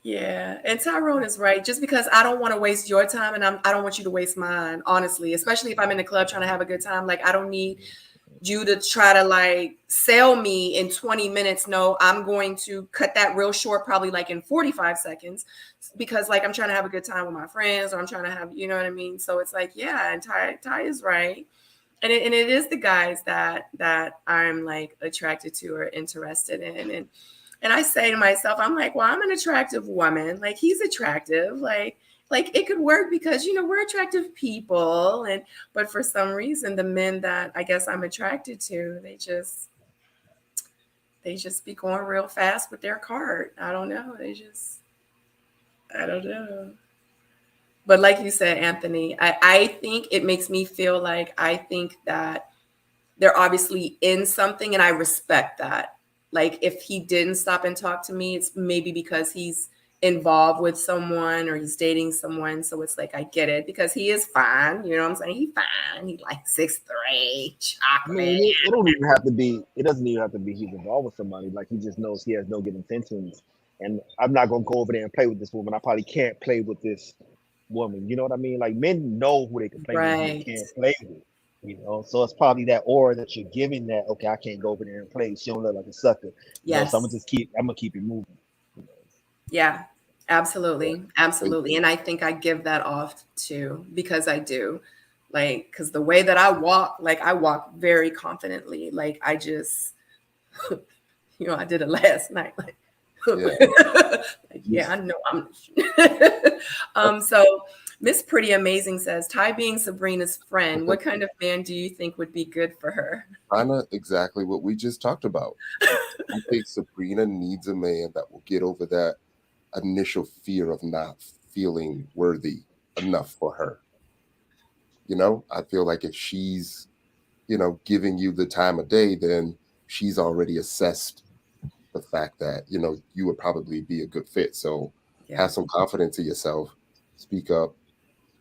Yeah, and Tyrone is right. Just because I don't want to waste your time, and I don't want you to waste mine, honestly. Especially if I'm in the club trying to have a good time. Like I don't need you to try to like sell me in 20 minutes. No, I'm going to cut that real short, probably like in 45 seconds, because like I'm trying to have a good time with my friends, or I'm trying to have, you know what I mean? So it's like, yeah, and Ty is right. And it is the guys that I'm like attracted to or interested in. And I say to myself, I'm like, well, I'm an attractive woman. Like he's attractive. Like it could work because we're attractive people. But for some reason, the men that I guess I'm attracted to, they just be going real fast with their cart. I don't know. I don't know. But like you said, Anthony, I think it makes me feel like I think that they're obviously in something, and I respect that. Like if he didn't stop and talk to me, it's maybe because he's involved with someone or he's dating someone. So it's like I get it because he is fine. You know what I'm saying? He's fine. He's like 6'3", I chocolate. mean, it don't even have to be. It doesn't even have to be he's involved with somebody. Like he just knows he has no good intentions, and I'm not gonna go over there and play with this woman. I probably can't play with this woman. You know what I mean? Like men know who they can play with, and who they Right. can't play with. So it's probably that aura that you're giving that. Okay, I can't go over there and play. She don't look like a sucker. So Yes. I'm gonna keep it moving. Yeah. Yeah. Absolutely. Absolutely. And I think I give that off too because I do. Like, because the way that I walk, like I walk very confidently. Like I just, I did it last night. Like, Yeah. like, yeah, I know I'm. So Miss Pretty Amazing says, Ty being Sabrina's friend, what kind of man do you think would be good for her? Kind of exactly what we just talked about. I think Sabrina needs a man that will get over that initial fear of not feeling worthy enough for her. I feel like if she's, giving you the time of day, then she's already assessed the fact that, you would probably be a good fit. So Yeah. have some confidence in yourself, speak up,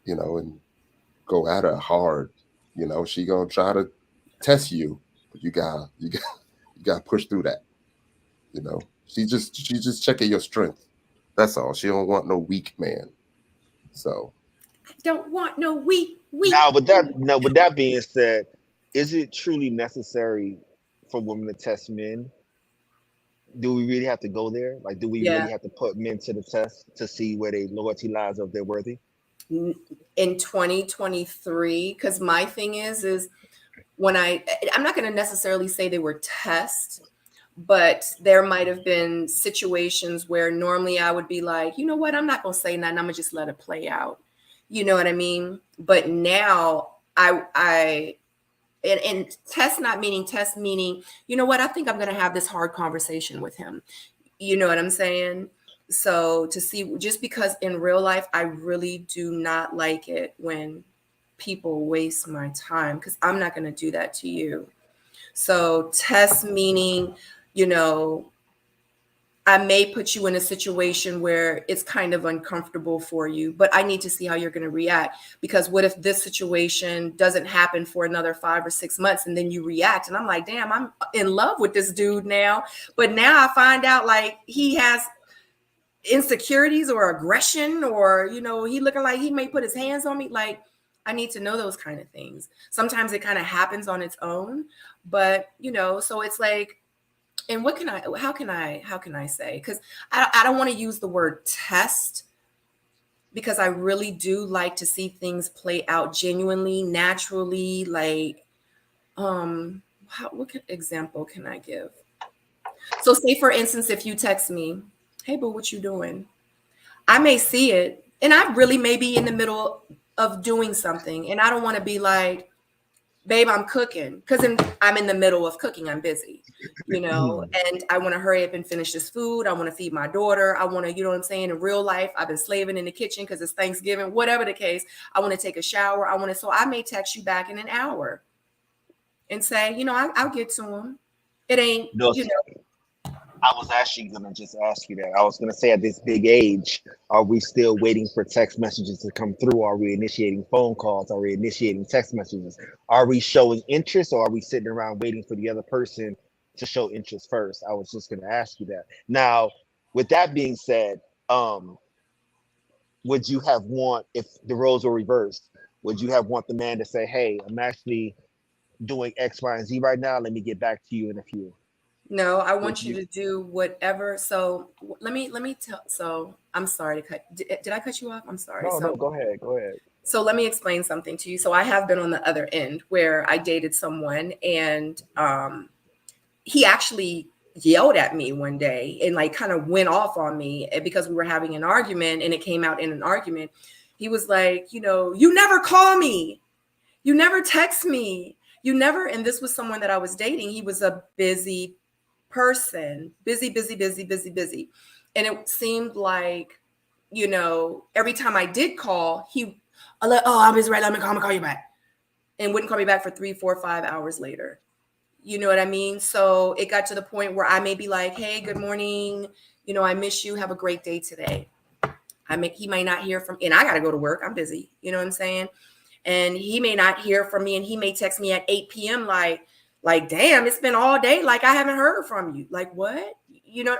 and go at her hard. She gonna try to test you, but you gotta push through that. She's just checking your strength. That's all. She don't want no weak man. So Don't want no With that being said, is it truly necessary for women to test men? Do we really have to go there? Like, do we Yeah. really have to put men to the test to see where their loyalty lies, if they're worthy? In 2023, because my thing is when I'm not going to necessarily say they were tests, but there might have been situations where normally I would be like, you know what, I'm not going to say nothing. I'm going to just let it play out. You know what I mean? But now and test not meaning test meaning, you know what, I think I'm going to have this hard conversation with him. You know what I'm saying? So to see, just because in real life, I really do not like it when people waste my time because I'm not going to do that to you. So test meaning, you know, I may put you in a situation where it's kind of uncomfortable for you, but I need to see how you're going to react. Because what if this situation doesn't happen for another 5 or 6 months and then you react? And I'm like, damn, I'm in love with this dude now. But now I find out like he has insecurities or aggression, or, he looking like he may put his hands on me. Like, I need to know those kind of things. Sometimes it kind of happens on its own, but, so it's like, and how can I say, because I don't want to use the word test because I really do like to see things play out genuinely, naturally. Like, what example can I give? So say for instance, if you text me, hey boo, what you doing? I may see it and I really may be in the middle of doing something and I don't want to be like, babe, I'm cooking, because I'm in the middle of cooking. I'm busy, and I want to hurry up and finish this food. I want to feed my daughter. I want to, you know what I'm saying? In real life, I've been slaving in the kitchen because it's Thanksgiving, whatever the case. I want to take a shower. So I may text you back in an hour and say, I'll get to him. It ain't, No, I was actually gonna just ask you that. I was gonna say, at this big age, are we still waiting for text messages to come through? Are we initiating phone calls? Are we initiating text messages? Are we showing interest, or are we sitting around waiting for the other person to show interest first? I was just gonna ask you that. Now, with that being said, um, would you have want if the roles were reversed? Would you have want the man to say, "Hey, I'm actually doing X, Y, and Z right now. Let me get back to you in a few." No, I Would want you you? to do whatever. So let me tell. So I'm sorry to cut. Did I cut you off? I'm sorry. No, So no. Go ahead. Go ahead. so let me explain something to you. So I have been on the other end where I dated someone, and he actually yelled at me one day and like kind of went off on me because we were having an argument, and it came out in an argument. He was like, you never call me, you never text me, you never. And this was someone that I was dating. He was a busy person, busy, busy, busy, busy, busy. And it seemed like, every time I did call, I'm busy, right? Let me call you back. And wouldn't call me back for 3, 4, 5 hours later. You know what I mean? So it got to the point where I may be like, hey, good morning. I miss you. Have a great day today. He might not hear from, and I got to go to work. I'm busy. You know what I'm saying? And he may not hear from me, and he may text me at 8 p.m. like, damn, it's been all day. Like, I haven't heard from you. Like, what?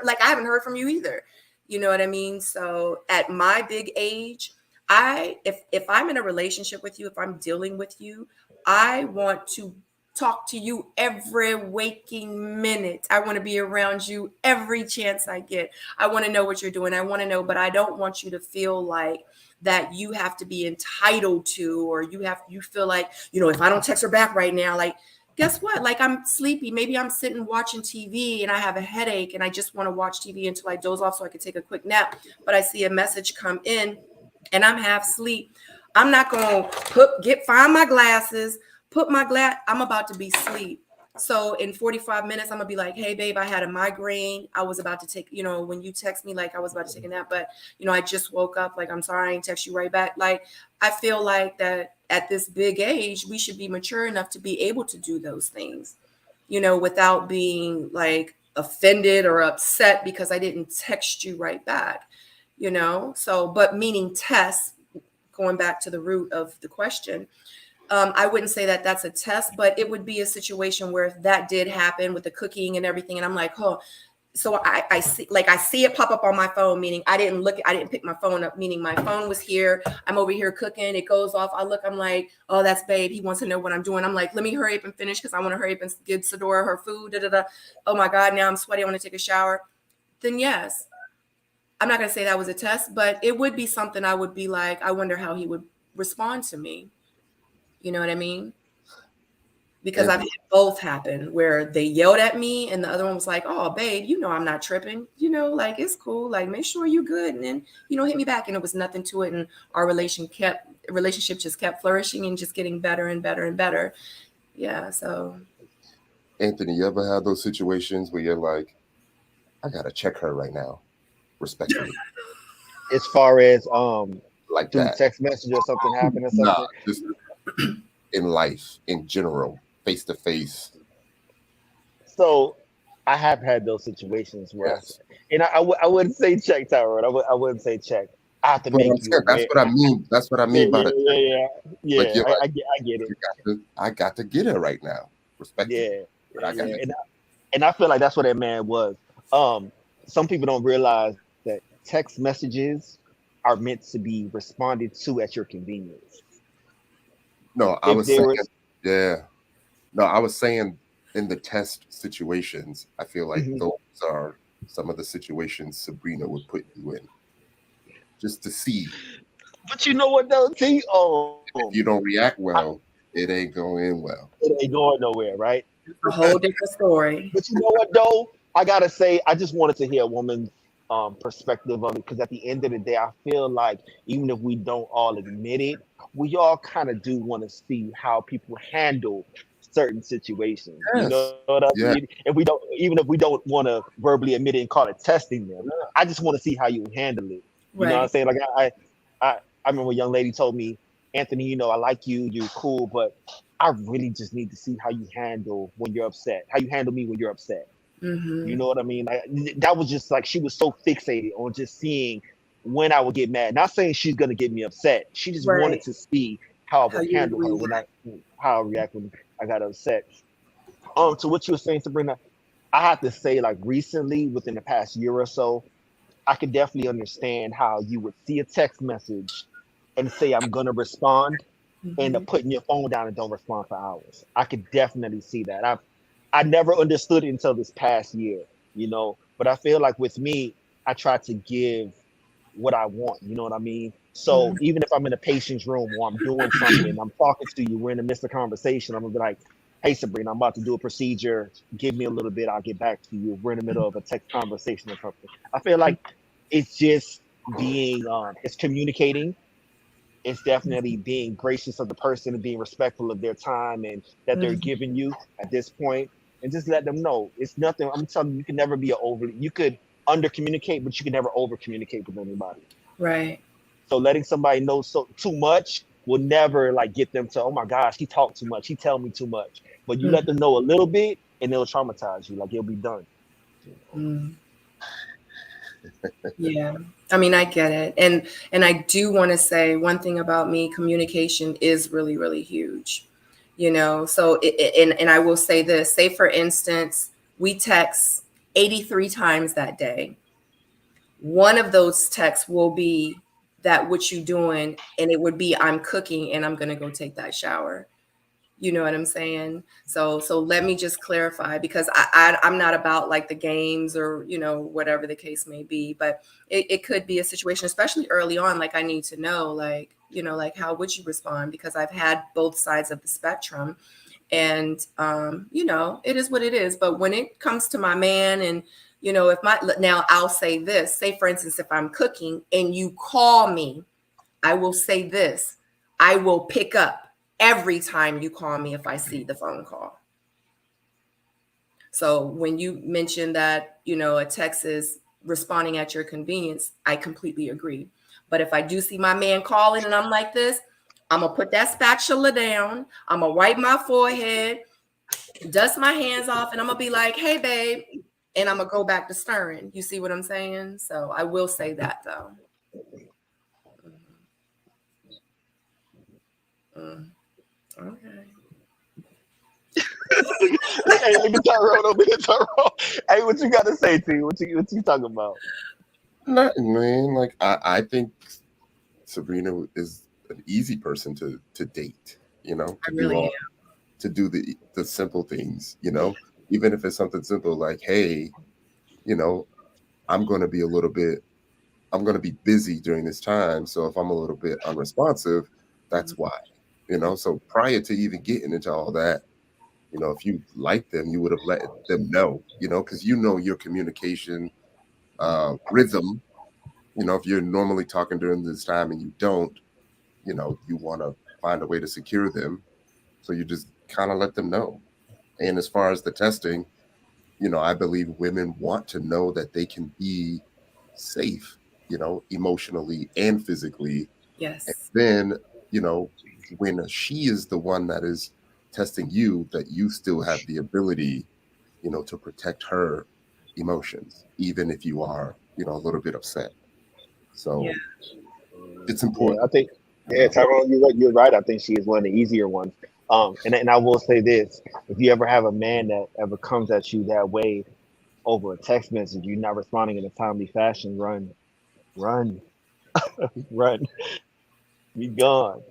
Like, I haven't heard from you either. You know what I mean? So at my big age, if I'm in a relationship with you, if I'm dealing with you, I want to talk to you every waking minute. I want to be around you every chance I get. I want to know what you're doing. I want to know, but I don't want you to feel like that you have to be entitled to, or you feel like, if I don't text her back right now, like, guess what? Like, I'm sleepy. Maybe I'm sitting watching TV and I have a headache and I just want to watch TV until I doze off so I can take a quick nap. But I see a message come in and I'm half asleep. I'm not going to find my glasses, I'm about to be asleep. So in 45 minutes, I'm gonna be like, hey, babe, I had a migraine. I was about to take, when you text me, like I was about to take a nap, but, I just woke up. Like, I'm sorry, I didn't text you right back. Like, I feel like that at this big age, we should be mature enough to be able to do those things, without being like offended or upset because I didn't text you right back, So, but meaning test, going back to the root of the question, I wouldn't say that that's a test, but it would be a situation where if that did happen with the cooking and everything, and I'm like, oh, so I see it pop up on my phone, meaning I didn't pick my phone up, meaning my phone was here. I'm over here cooking. It goes off. I look, I'm like, oh, that's babe. He wants to know what I'm doing. I'm like, let me hurry up and finish because I want to hurry up and give Sadora her food. Da, da, da. Oh my God, now I'm sweaty. I want to take a shower. Then yes, I'm not going to say that was a test, but it would be something I would be like, I wonder how he would respond to me. You know what I mean? Because I've had both happen where they yelled at me and the other one was like, oh, babe, I'm not tripping, like, it's cool. Like, make sure you're good. And then, hit me back. And it was nothing to it. And our relationship just kept flourishing and just getting better and better and better. Yeah. So. Anthony, you ever have those situations where you're like, I got to check her right now, respectfully? As far as like through that text message or something happen or something? Nah, just in life, in general, face to face. So I have had those situations where, Yes. I wouldn't say check, Tyrone. I wouldn't say check. I have to But make I'm you saying, that's aware. what I mean. That's what I mean by the Yeah. Like, you're I get it. I got to get her right now, respectfully. Yeah. But I got to. And I feel like that's what that man was. Some people don't realize that text messages are meant to be responded to at your convenience. No, I was saying, yeah. No, I was saying in the test situations, I feel like those are some of the situations Sabrina would put you in, just to see. But you know what though, T? If you don't react well, it ain't going well. It ain't going nowhere, right? It's a whole different story. But you know what though? I gotta say, I just wanted to hear a woman's perspective of it, because at the end of the day, I feel like even if we don't all admit it, we all kind of do want to see how people handle certain situations. Yes. You know what I mean? And even if we don't want to verbally admit it and call it testing them, I just want to see how you handle it. You know what I'm saying? Like I remember a young lady told me, Anthony, I like you, you're cool, but I really just need to see how you handle when you're upset, how you handle me when you're upset. Mm-hmm. You know what I mean? That was just like, she was so fixated on just seeing when I would get mad. Not saying she's gonna get me upset. She just wanted to see how I would handle her how I react when I got upset. To what you were saying, Sabrina, I have to say, like recently, within the past year or so, I could definitely understand how you would see a text message and say, I'm going to respond, end up putting your phone down and don't respond for hours. I could definitely see that. I never understood it until this past year, you know, but I feel like with me, I try to give what I want, you know what I mean? So even if I'm in a patient's room or I'm doing something, I'm talking to you, we're in the midst of conversation, I'm gonna be like, hey Sabrina, I'm about to do a procedure. Give me a little bit, I'll get back to you. We're in the middle of a text conversation or something. I feel like it's just being it's communicating. It's definitely being gracious of the person and being respectful of their time and that they're giving you at this point, and just let them know it's nothing. I'm telling you, you can never be you could under communicate, but you can never over communicate with anybody. Right. So letting somebody know too much will never like get them to, oh my gosh, he talked too much, he tell me too much. But you let them know a little bit and it'll traumatize you, like it'll be done. Yeah. I mean, I get it. And I do want to say one thing about me, communication is really, really huge. You know, so and I will say this, say for instance, we text 83 times that day. One of those texts will be that what you doing, and it would be I'm cooking and I'm gonna go take that shower. You know what I'm saying? So let me just clarify, because I'm not about like the games or, you know, whatever the case may be, but it could be a situation, especially early on. Like I need to know, like, you know, like how would you respond? Because I've had both sides of the spectrum, and you know, it is what it is. But when it comes to my man, and you know, now I'll say this, say for instance, if I'm cooking and you call me, I will say this, I will pick up every time you call me if I see the phone call. So when you mentioned that, you know, a text is responding at your convenience, I completely agree. But if I do see my man calling and I'm like this, I'm going to put that spatula down. I'm going to wipe my forehead, dust my hands off, and I'm going to be like, hey, babe. And I'm going to go back to stirring. You see what I'm saying? So I will say that, though. Okay. Hey, look at Tyrone over here, Tyrone. Hey, what you got to say, T? What you talking about? Nothing, man. Like I think Sabrina is an easy person to date. You know, I really am. to do the simple things. You know, even if it's something simple like, hey, you know, I'm going to be I'm going to be busy during this time. So if I'm a little bit unresponsive, that's why. You know, so prior to even getting into all that, you know, if you like them, you would have let them know. You know, because you know your communication rhythm. You know, if you're normally talking during this time and you don't, you know, you want to find a way to secure them. So you just kind of let them know. And as far as the testing, you know, I believe women want to know that they can be safe, you know, emotionally and physically. And Yes. then, you know, when she is the one that is testing you, that you still have the ability, you know, to protect her emotions, even if you are, you know, a little bit upset. Yeah. So it's Yeah, I important, think, you yeah, know. Tyrone, you're right. I think she is one of the easier ones. And I will say this: if you ever have a man that ever comes at you that way over a text message, you're not responding in a timely fashion, run, run, be gone.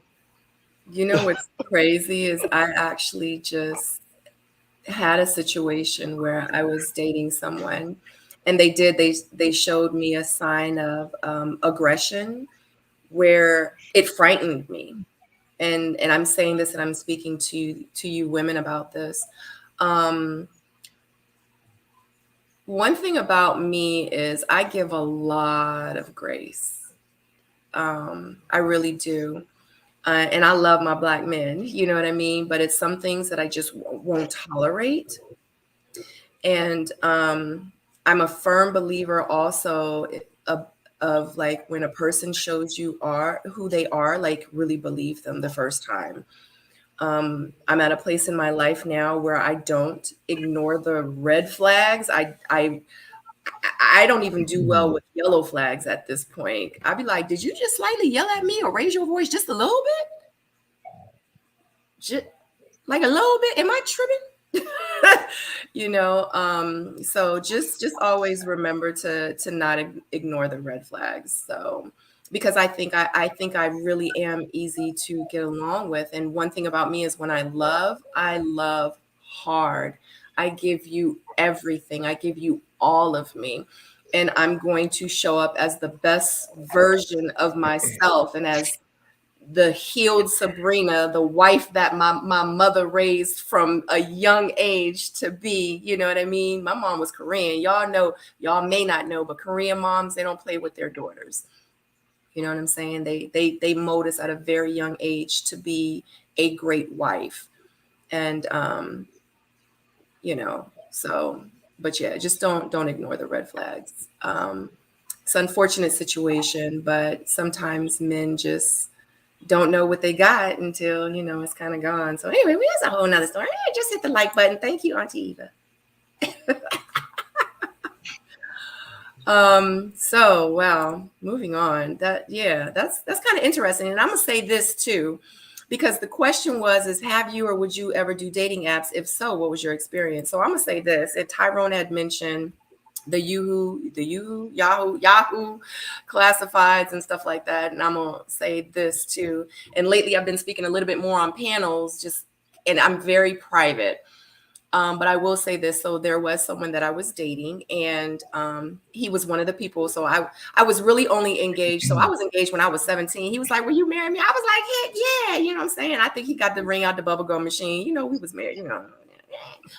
You know what's crazy is I actually just had a situation where I was dating someone, and they showed me a sign of aggression where it frightened me. And I'm saying this, and I'm speaking to you women about this. Um, One thing about me is I give a lot of grace. I really do. And I love my Black men, you know what I mean? But it's some things that I just won't tolerate. And I'm a firm believer also of like when a person shows you are who they are, like really believe them the first time. I'm at a place in my life now where I don't ignore the red flags. I don't even do well with yellow flags at this point. I'd be like, did you just slightly yell at me or raise your voice just a little bit? Just like a little bit? Am I tripping? You know, so just always remember to not ignore the red flags. So because I think I really am easy to get along with. And one thing about me is when I love hard. I give you everything. I give you all of me. And I'm going to show up as the best version of myself and as the healed Sabrina, the wife that my mother raised from a young age to be, you know what I mean? My mom was Korean. Y'all know, y'all may not know, but Korean moms, they don't play with their daughters. You know what I'm saying? They mold us at a very young age to be a great wife. And you know, so but yeah, just don't ignore the red flags. It's an unfortunate situation, but sometimes men just don't know what they got until, you know, it's kind of gone. So anyway, that's a whole nother story. Just hit the like button. Thank you, Auntie Eva. So well, moving on. That's kind of interesting. And I'm gonna say this too, because the question is have you or would you ever do dating apps? If so, what was your experience? So I'm gonna say this. If Tyrone had mentioned the Yahoo classifieds and stuff like that. And I'm gonna say this too. And lately I've been speaking a little bit more on panels, and I'm very private. But I will say this. So there was someone that I was dating, and he was one of the people. So I was really only engaged. So I was engaged when I was 17. He was like, "Will you marry me?" I was like, "Yeah, yeah." You know what I'm saying? I think he got the ring out the bubblegum machine. You know, we was married. You know,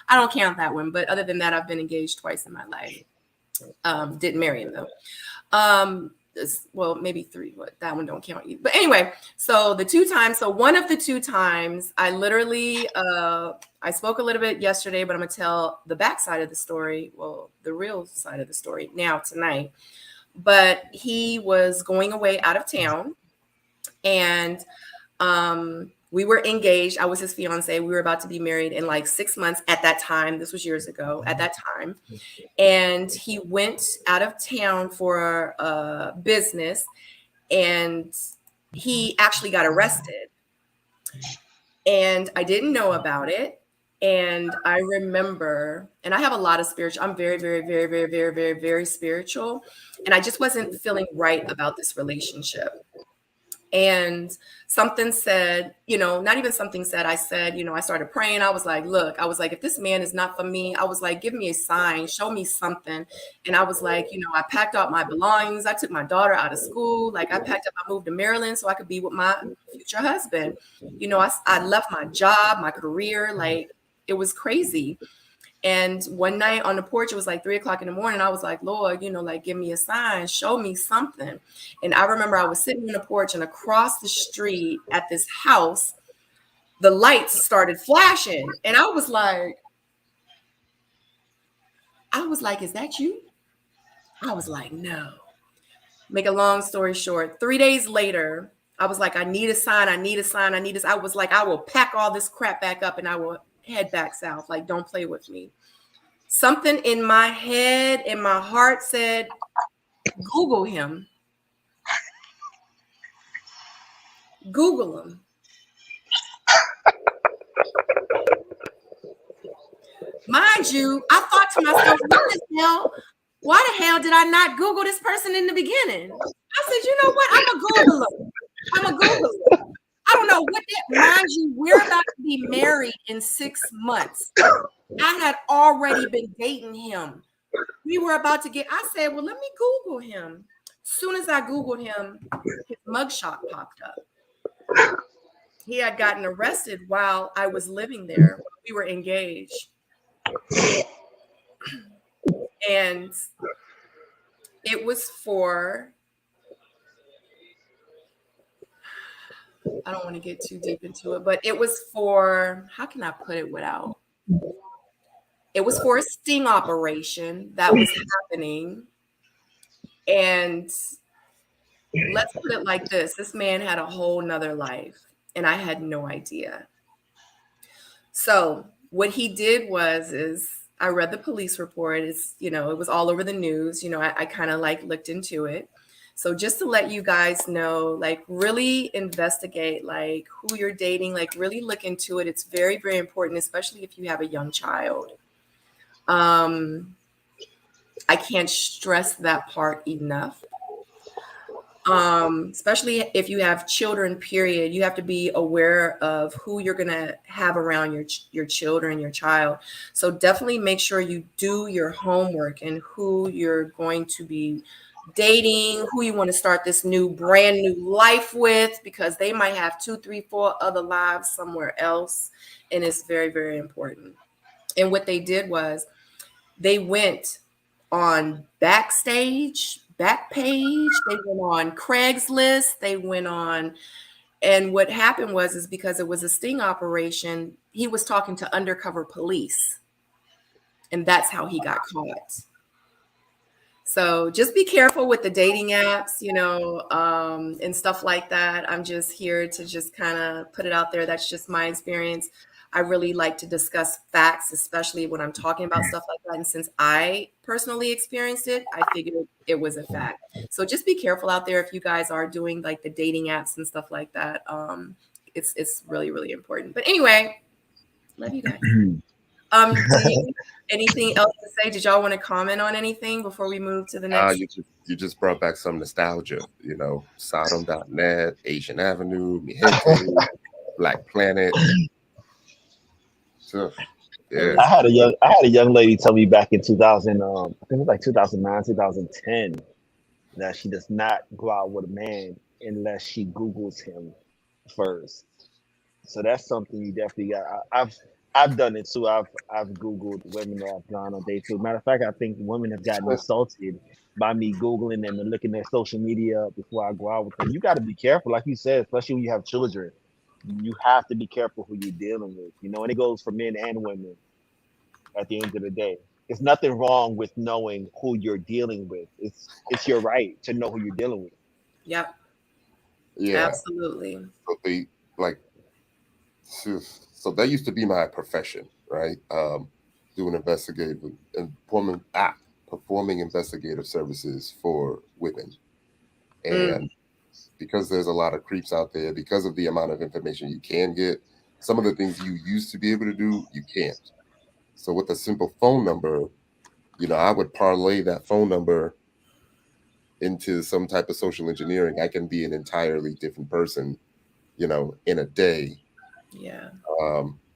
I don't count that one. But other than that, I've been engaged twice in my life. Didn't marry him though. Well, maybe three, but that one don't count either. But anyway, so one of the two times I literally, I spoke a little bit yesterday, but I'm gonna tell the back side of the story. Well, the real side of the story now tonight. But he was going away out of town, and we were engaged. I was his fiance. We were about to be married in like 6 months at that time. This was years ago at that time. And he went out of town for business, and he actually got arrested. And I didn't know about it. And I remember, and I have a lot of spiritual, I'm very, very, very, very, very, very, very spiritual. And I just wasn't feeling right about this relationship. And something said, you know, not even something said, I said, you know, I started praying. I was like, look, I was like, if this man is not for me, I was like, give me a sign, show me something. And I was like, you know, I packed up my belongings. I took my daughter out of school. Like I packed up, I moved to Maryland so I could be with my future husband. You know, I left my job, my career, like it was crazy. And one night on the porch, it was like 3:00 in the morning. I was like, Lord, you know, like, give me a sign, show me something. And I remember I was sitting on the porch, and across the street at this house, the lights started flashing. And I was like, is that you? I was like, no. Make a long story short, 3 days later, I was like, I need a sign. I need a sign. I need this. I was like, I will pack all this crap back up and I will head back south. Like, don't play with me. Something in my head, in my heart said, Google him. Google him. Mind you, I thought to myself, why the hell did I not Google this person in the beginning? I said, you know what? I'm going to Google him. I don't know what that, mind you, we're about to be married in 6 months. I had already been dating him. We were about to I said, well, let me Google him. As soon as I Googled him, his mugshot popped up. He had gotten arrested while I was living there. We were engaged. And it was for, I don't want to get too deep into it, but it was for, how can I put it without? It was for a sting operation that was happening. And let's put it like this. This man had a whole nother life, and I had no idea. So what he did is I read the police report. It's, you know, it was all over the news. You know, I kind of like looked into it. So just to let you guys know, like really investigate like who you're dating, like really look into it. It's very, very important, especially if you have a young child. I can't stress that part enough. Especially if you have children, period, you have to be aware of who you're going to have around your children, your child. So definitely make sure you do your homework and who you're going to be dating, who you want to start this brand new life with, because they might have 2, 3, 4 other lives somewhere else. And it's very, very important. And what they did was they went on Backpage, they went on Craigslist, they went on, and what happened is because it was a sting operation, he was talking to undercover police, and that's how he got caught. So just be careful with the dating apps, and stuff like that. I'm just here to just kind of put it out there. That's just my experience. I really like to discuss facts, especially when I'm talking about stuff like that. And since I personally experienced it, I figured it was a fact. So just be careful out there if you guys are doing like the dating apps and stuff like that. It's really, really important. But anyway, love you guys. Do you anything else to say? Did y'all want to comment on anything before we move to the next? You just brought back some nostalgia, Sodom.net, Asian Avenue, Mihente, Black Planet. So, yeah. I had a young lady tell me back in 2000, I think it was like 2009, 2010, that she does not go out with a man unless she Googles him first. So that's something you definitely got. I've done it too. I've Googled women that I've gone on dates with. Matter of fact, I think women have gotten insulted by me Googling them and looking at social media before I go out with them. You got to be careful, like you said, especially when you have children. You have to be careful who you're dealing with, and it goes for men and women. At the end of the day, there's nothing wrong with knowing who you're dealing with. It's your right to know who you're dealing with. Yep. Yeah. Absolutely. So that used to be my profession, right? Doing investigative and performing investigative services for women. And because there's a lot of creeps out there, because of the amount of information you can get, some of the things you used to be able to do, you can't. So with a simple phone number, I would parlay that phone number into some type of social engineering. I can be an entirely different person, in a day. Yeah.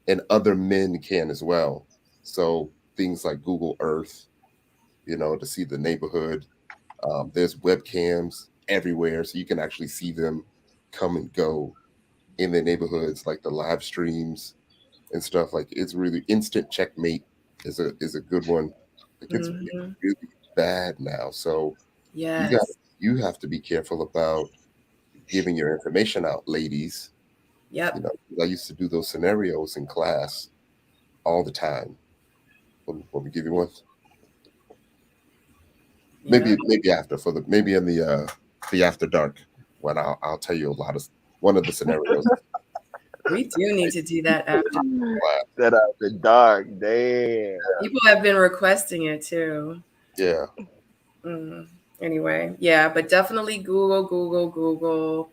And other men can as well. So things like Google Earth, to see the neighborhood. There's webcams everywhere, so you can actually see them come and go in their neighborhoods, like the live streams and stuff. Like it's really instant checkmate is a good one. Like it's really bad now. So yes, you have to be careful about giving your information out, ladies. Yep. I used to do those scenarios in class all the time. Let me give you one. Maybe after maybe in the after dark when I'll tell you one of the scenarios. We do need to do that after. That after dark, damn. People have been requesting it too. Yeah. Anyway, yeah, but definitely Google.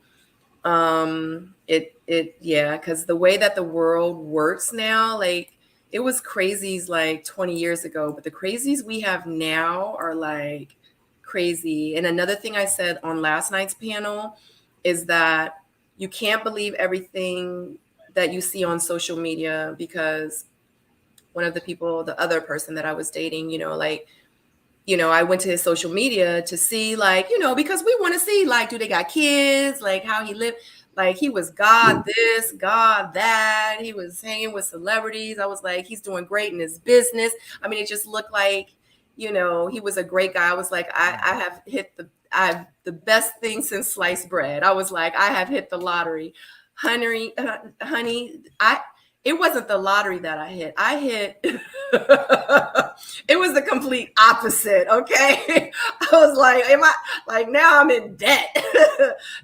Because the way that the world works now, like it was crazies like 20 years ago, but the crazies we have now are like crazy. And another thing I said on last night's panel is that you can't believe everything that you see on social media, because the other person that I was dating, I went to his social media to see, because we want to see, do they got kids, how he lived. He was God this, God that. He was hanging with celebrities. I was like, he's doing great in his business. I mean, it just looked like, he was a great guy. I was like, I have the best thing since sliced bread. I was like, I have hit the lottery. Honey, it wasn't the lottery that I hit. I hit, it was the complete opposite. Okay. I was like, am I like, now I'm in debt.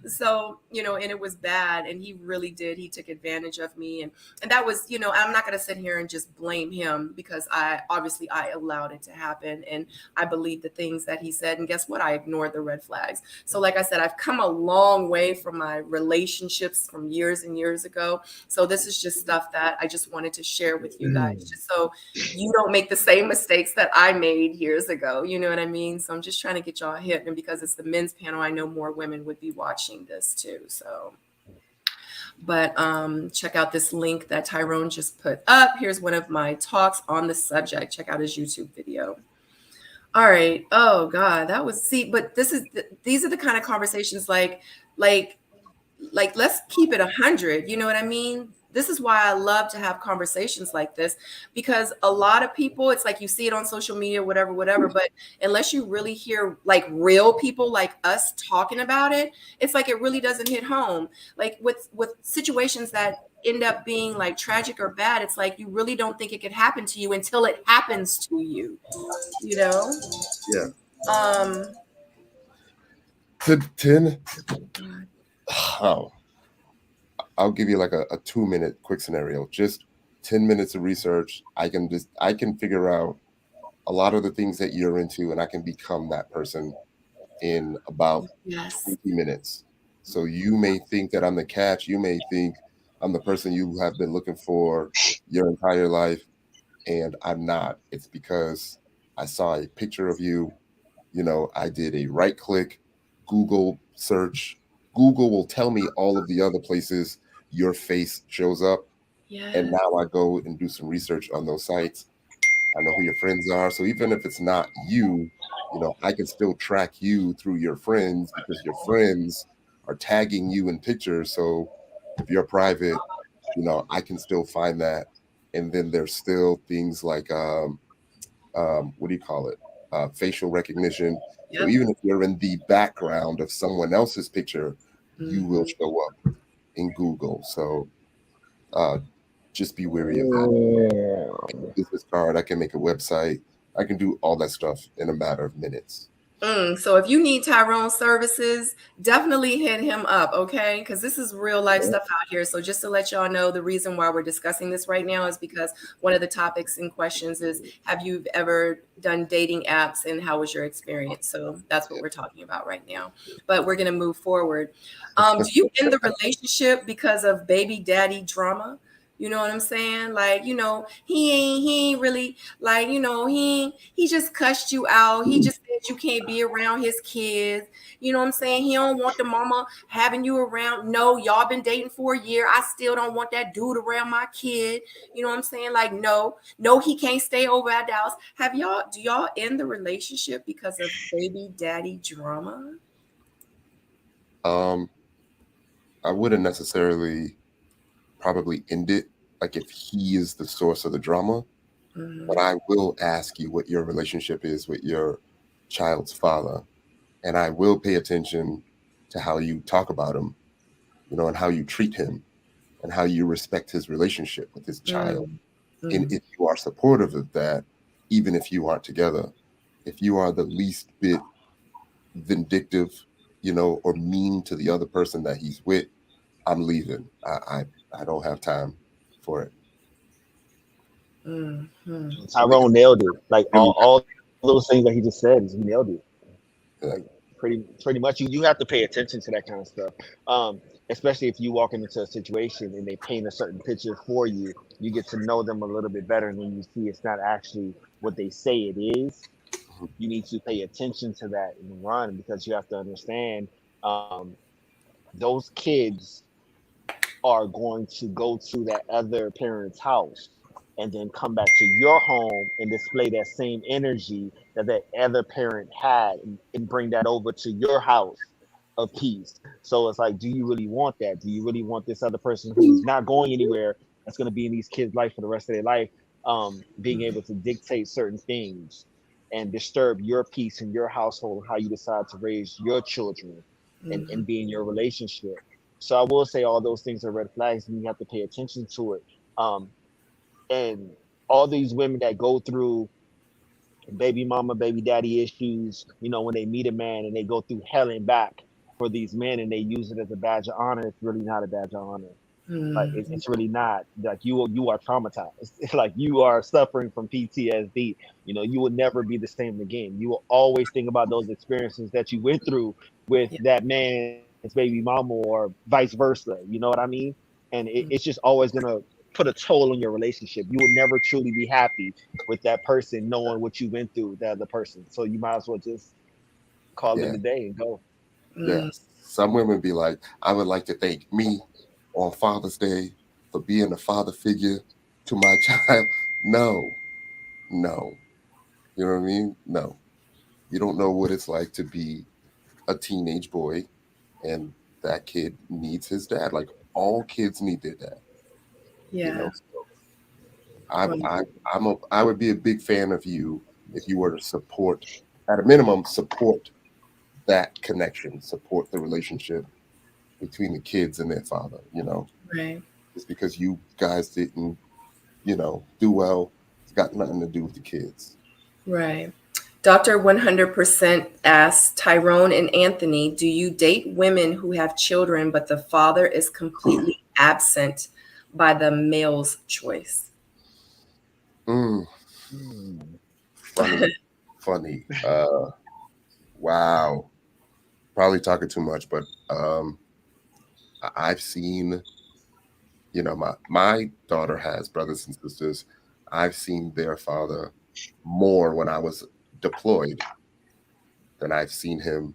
So, you know, and it was bad. And he really did. He took advantage of me. And that was, you know, I'm not going to sit here and just blame him, because I allowed it to happen. And I believed the things that he said. And guess what? I ignored the red flags. So like I said, I've come a long way from my relationships from years and years ago. So this is just stuff that I just wanted to share with you guys, just so you don't make the same mistakes that I made years ago. You know what I mean? So I'm just trying to get y'all hip. And because it's the men's panel, I know more women would be watching this too. So, but check out this link that Tyrone just put up. Here's one of my talks on the subject. Check out his YouTube video. All right. Oh God, that was, see, but these are the kind of conversations like let's keep it 100. You know what I mean? This is why I love to have conversations like this, because a lot of people, it's like you see it on social media, whatever, but unless you really hear like real people like us talking about it, it's like it really doesn't hit home. Like with situations that end up being like tragic or bad, it's like you really don't think it could happen to you until it happens to you, you know? Yeah. 10. Oh, I'll give you like a 2-minute quick scenario. Just 10 minutes of research. I can figure out a lot of the things that you're into, and I can become that person in about 20 minutes. So you may think that I'm the catch. You may think I'm the person you have been looking for your entire life, and I'm not. It's because I saw a picture of you. You know, I did a right click, Google search. Google will tell me all of the other places your face shows up. Yeah. And now I go and do some research on those sites. I know who your friends are. So even if it's not you, you know, I can still track you through your friends, because your friends are tagging you in pictures. So if you're private, you know, I can still find that. And then there's still things like, what do you call it? Facial recognition. Yep. So even if you're in the background of someone else's picture, you will show up in Google. So just be wary of that. Business card, I can make a website. I can do all that stuff in a matter of minutes. So if you need Tyrone's services, definitely hit him up, okay? Because this is real life stuff out here. So just to let y'all know, the reason why we're discussing this right now is because one of the topics in questions is, have you ever done dating apps and how was your experience? So that's what we're talking about right now. But we're going to move forward. Do you end the relationship because of baby daddy drama? You know what I'm saying? Like, you know, he ain't really like, you know, he just cussed you out. He just said you can't be around his kids. You know what I'm saying? He don't want the mama having you around. No, y'all been dating for a year. I still don't want that dude around my kid. You know what I'm saying? Like, no, he can't stay over at the house. Do y'all end the relationship because of baby daddy drama? I wouldn't necessarily probably end it like if he is the source of the drama, but I will ask you what your relationship is with your child's father, and I will pay attention to how you talk about him, you know, and how you treat him, and how you respect his relationship with his child. And if you are supportive of that, even if you aren't together, if you are the least bit vindictive, you know, or mean to the other person that he's with, I'm leaving. I don't have time for it. Tyrone nailed it. Like all those things that he just said, he nailed it. Like pretty much, you have to pay attention to that kind of stuff. Especially if you walk into a situation and they paint a certain picture for you, you get to know them a little bit better, and when you see it's not actually what they say it is, you need to pay attention to that and run, because you have to understand those kids are going to go to that other parent's house and then come back to your home and display that same energy that other parent had, and bring that over to your house of peace. So it's like, do you really want that? Do you really want this other person who's not going anywhere, that's going to be in these kids' life for the rest of their life, being able to dictate certain things and disturb your peace in your household, how you decide to raise your children and be in your relationship? So I will say all those things are red flags, and you have to pay attention to it. And all these women that go through baby mama, baby daddy issues, when they meet a man and they go through hell and back for these men and they use it as a badge of honor, it's really not a badge of honor. Like Mhm. it's really not. Like you are traumatized. It's like you are suffering from PTSD. You will never be the same again. You will always think about those experiences that you went through with Yeah. that man's baby mama or vice versa. You know what I mean? And it's just always gonna put a toll on your relationship. You will never truly be happy with that person knowing what you went through with the other person. So you might as well just call it Yeah, a day and go. yeah. Some women be like, I would like to thank me on Father's Day for being a father figure to my child. No, no. You know what I mean? No. You don't know what it's like to be a teenage boy and that kid needs his dad. Like all kids need their dad, you Yeah. know. So I Well, I I would be a big fan of you if you were to support, at a minimum, support that connection, support the relationship between the kids and their father, right. Just because you guys didn't, do well, it's got nothing to do with the kids. Right. Dr. 100% asks Tyrone and Anthony, do you date women who have children, but the father is completely absent by the male's choice? Mm, Hmm. funny, funny. Wow. Probably talking too much, but I've seen, my daughter has brothers and sisters. I've seen their father more when I was deployed than I've seen him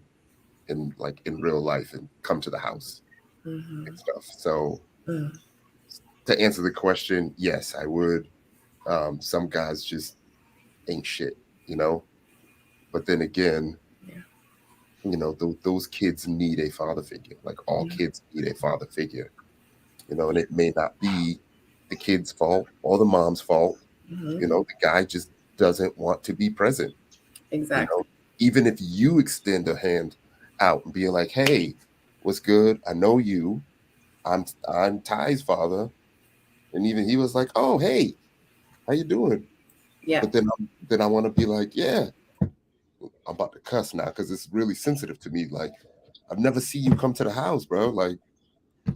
in real life and come to the house Mm-hmm. and stuff. So Mm. to answer the question, yes, I would. Some guys just ain't shit, you know. But then again, Yeah. those kids need a father figure. Like all Mm-hmm. kids need a father figure, and it may not be the kid's fault or the mom's fault. Mm-hmm. The guy just doesn't want to be present. You Exactly. know, even if you extend a hand out and be like, "Hey, what's good? I know you. I'm Ty's father," and even he was like, "Oh, hey, how you doing?" Yeah. But then I want to be like, "Yeah, I'm about to cuss now because it's really sensitive to me. Like, I've never seen you come to the house, bro. Like,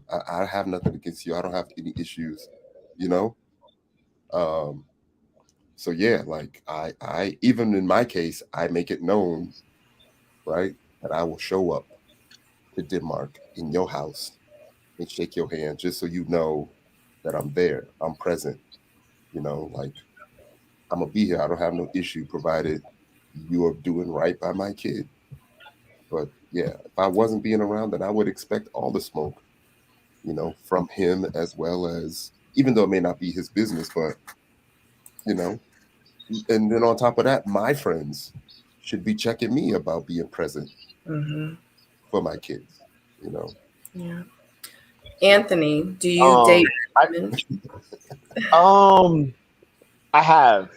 I have nothing against you. I don't have any issues, you know." Um, so yeah, like I even in my case, I make it known, right, that I will show up to Denmark in your house and shake your hand just so you know that I'm there, I'm present. Like I'm gonna be here. I don't have no issue provided you are doing right by my kid. But yeah, if I wasn't being around, then I would expect all the smoke, from him as well as, even though it may not be his business, but you know, and then on top of that, my friends should be checking me about being present Mm-hmm. for my kids, you know. Yeah. Anthony, do you date Um, I women? um I have.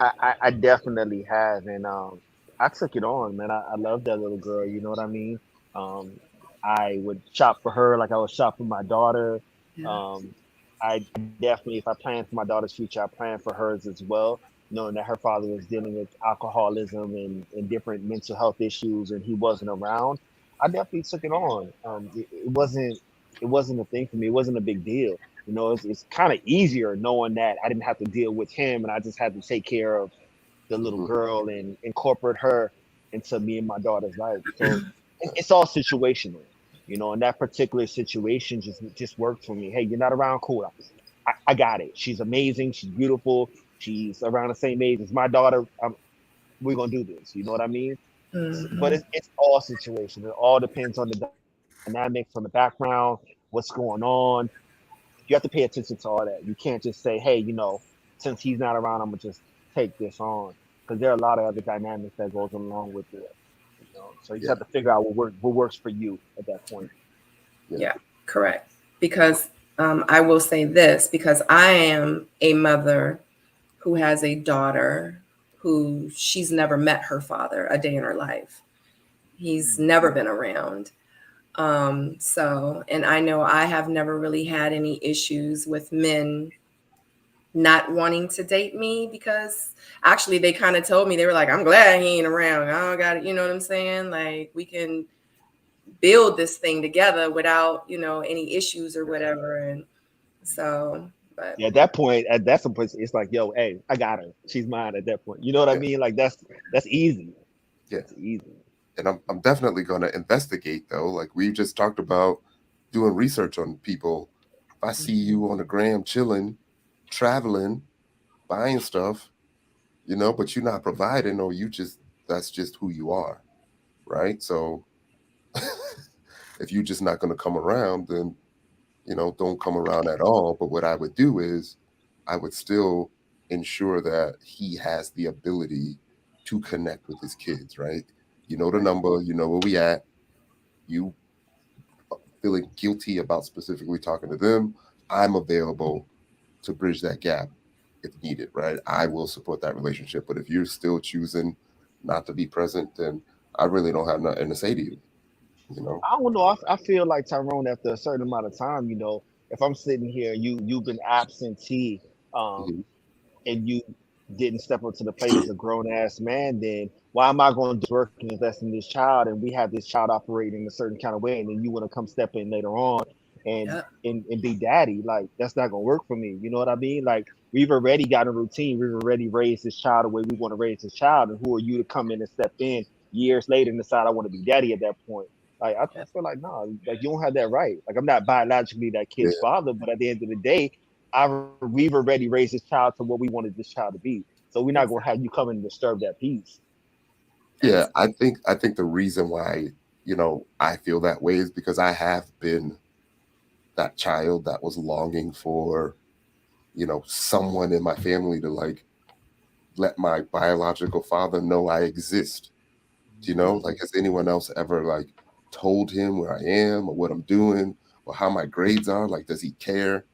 I definitely have, and I took it on, man. I love that little girl. You know what I mean? Um, I would shop for her like I would shop for my daughter. Yeah. Um, I definitely, if I plan for my daughter's future, I plan for hers as well. Knowing that her father was dealing with alcoholism and different mental health issues, and he wasn't around, I definitely took it on. It wasn't a thing for me. It wasn't a big deal. It's kind of easier knowing that I didn't have to deal with him and I just had to take care of the little Hmm. girl and incorporate her into me and my daughter's life. So it's all situational, and that particular situation just worked for me. Hey, you're not around, cool. I got it. She's amazing. She's beautiful. She's around the same age as my daughter. We're gonna do this. You know what I mean? But Mm-hmm. it's all situational. It all depends on the dynamics, on the background, what's going on. You have to pay attention to all that. You can't just say, hey, since he's not around, I'm gonna just take this on, because there are a lot of other dynamics that goes along with it. So you just Yeah, have to figure out what works for you at that point. yeah. Yeah, correct. Because I will say this, because I am a mother who has a daughter who she's never met her father a day in her life. He's never been around. So, and I know I have never really had any issues with men not wanting to date me, because actually they kind of told me, they were like, I'm glad he ain't around. I don't got it. You know what I'm saying? Like, we can build this thing together without, any issues or whatever. And so, but Yeah, at that point, at that some place, it's like, yo, hey, I got her. She's mine at that point. You know what I Yeah. mean? Like that's easy. Yeah. That's easy. And I'm definitely going to investigate, though. Like we just talked about doing research on people. If I see you on the gram chilling, traveling, buying stuff, but you're not providing, or that's just who you are, right? So if you're just not going to come around, then don't come around at all. But what I would do is I would still ensure that he has the ability to connect with his kids, right? You know the number, you know where we at. You feeling guilty about specifically talking to them, I'm available to bridge that gap if needed, right? I will support that relationship. But if you're still choosing not to be present, then I really don't have nothing to say to you. I don't know. I feel like Tyrone, after a certain amount of time, if I'm sitting here, you've been absentee, Mhm. and you didn't step up to the plate as a grown ass man, then why am I going to do work and invest in this child? And we have this child operating a certain kind of way, and then you want to come step in later on and yeah, and be daddy? Like, that's not going to work for me. You know what I mean? Like, we've already got a routine. We've already raised this child the way we want to raise this child. And who are you to come in and step in years later and decide I want to be daddy at that point? Like, I yeah, feel like, no, like, you don't have that right. Like, I'm not biologically that Yeah, kid's father, but at the end of the day, we've already raised this child to what we wanted this child to be. So we're not gonna exactly. have you come and disturb that peace. yeah. That's I think the reason why I feel that way is because I have been that child that was longing for someone in my family to like let my biological father know I exist. Like has anyone else ever like told him where I am or what I'm doing or how my grades are? Like, does he care?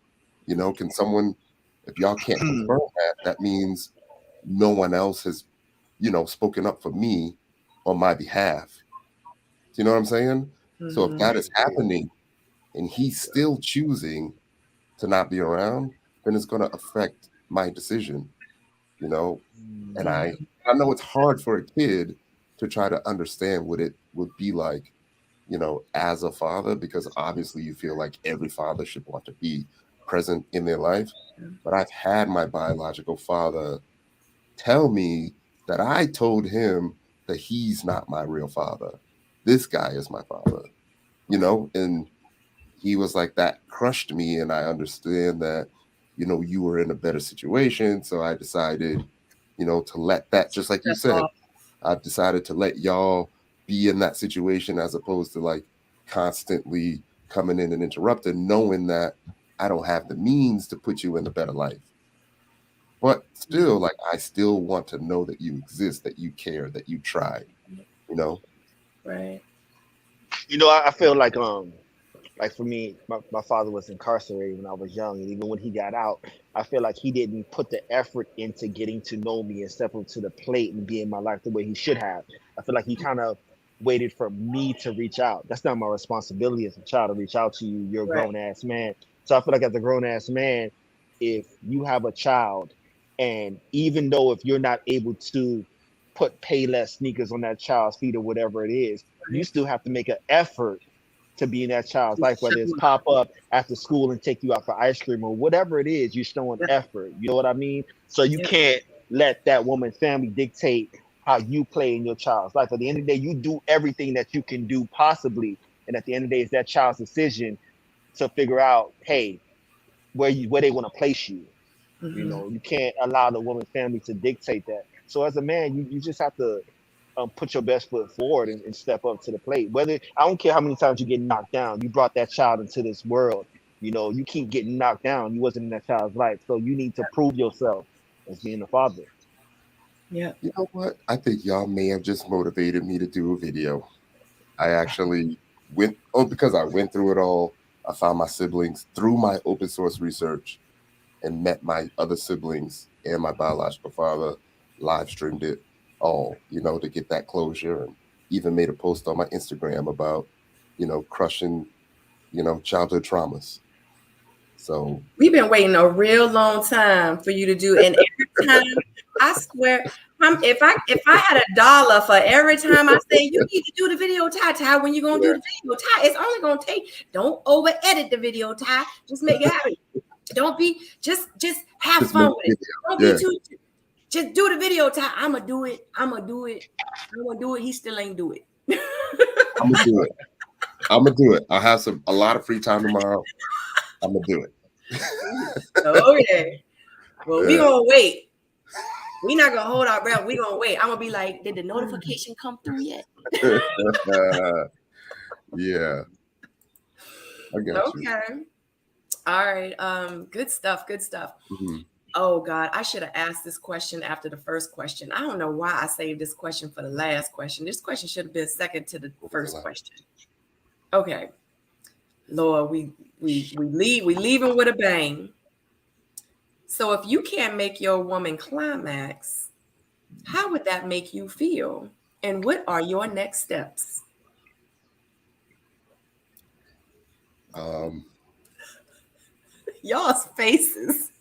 Can someone, if y'all can't confirm that, that means no one else has, spoken up for me on my behalf. Do you know what I'm saying? So if mhm, that is happening and he's still choosing to not be around, then it's going to affect my decision, you know, and I mhm, I know it's hard for a kid to try to understand what it would be like, as a father, because obviously you feel like every father should want to be present in their life. But I've had my biological father tell me that I told him that he's not my real father. This guy is my father, and he was like, that crushed me. And I understand that, you were in a better situation. So I decided, to let that, just like you step said, off. I've decided to let y'all be in that situation as opposed to like constantly coming in and interrupting, knowing that I don't have the means to put you in a better life. But still, like, I still want to know that you exist, that you care, that you tried, you know? Right. I feel like for me, my father was incarcerated when I was young, and even when he got out, I feel like he didn't put the effort into getting to know me and step up to the plate and be in my life the way he should have. I feel like he kind of waited for me to reach out. That's not my responsibility as a child to reach out to you. You're a Right. grown ass man. So I feel like as a grown ass man, if you have a child, and even though if you're not able to put Payless sneakers on that child's feet or whatever it is, you Right. still have to make an effort to be in that child's Just life, show whether it's up. pop up after school and take you out for ice cream or whatever it is, you're showing Yeah. effort. You know what I mean? So you Yeah. can't let that woman's family dictate how you play in your child's life. At the end of the day, you do everything that you can do possibly. And at the end of the day, it's that child's decision to figure out, hey, where they want to place you. Hmm. You can't allow the woman's family to dictate that. So as a man, you just have to put your best foot forward and step up to the plate. Whether I don't care how many times you get knocked down, you brought that child into this world. You keep getting knocked down. You wasn't in that child's life, so you need to prove yourself as being a father. Yeah. You know what? I think y'all may have just motivated me to do a video. I actually because I went through it all. I found my siblings through my open source research and met my other siblings and my biological father, live streamed it all, to get that closure, and even made a post on my Instagram about, crushing, childhood traumas. So we've been waiting a real long time for you to do, and every time I swear, if I had $1 for every time I say you need to do the video, Ty, when you gonna do the video, Ty, it's only gonna take. Don't over edit the video, Ty. Just make it happen. Don't be just have fun with it. Don't be too. Just do the video, Ty. I'ma do it. He still ain't do it. I'm gonna do it. I have a lot of free time tomorrow. I'm gonna do it. Okay. Well, we gonna wait. We not gonna hold our breath. We gonna wait. I'm gonna be like, did the notification come through yet? Yeah. I got you. Okay. All right. Good stuff. Mm-hmm. Oh God, I should have asked this question after the first question. I don't know why I saved this question for the last question. This question should have been second to the first question. Okay. Lord, we leaving with a bang. So if you can't make your woman climax, how would that make you feel? And what are your next steps? Y'all's faces.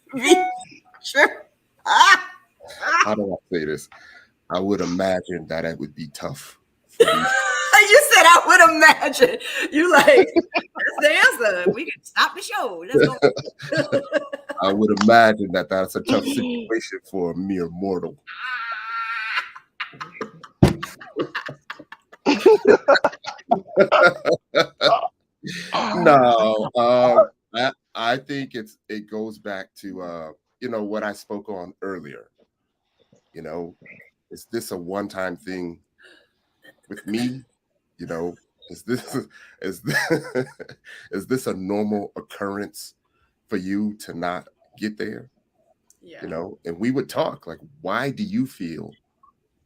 Sure. How do I say this? I would imagine that it would be tough. You said I would imagine. You like, that's the answer. We can stop the show. Let's go. I would imagine that that's a tough situation for a mere mortal. No, I think it goes back to what I spoke on earlier. Is this a one-time thing with me? Is this a normal occurrence for you to not get there? Yeah. And we would talk like, why do you feel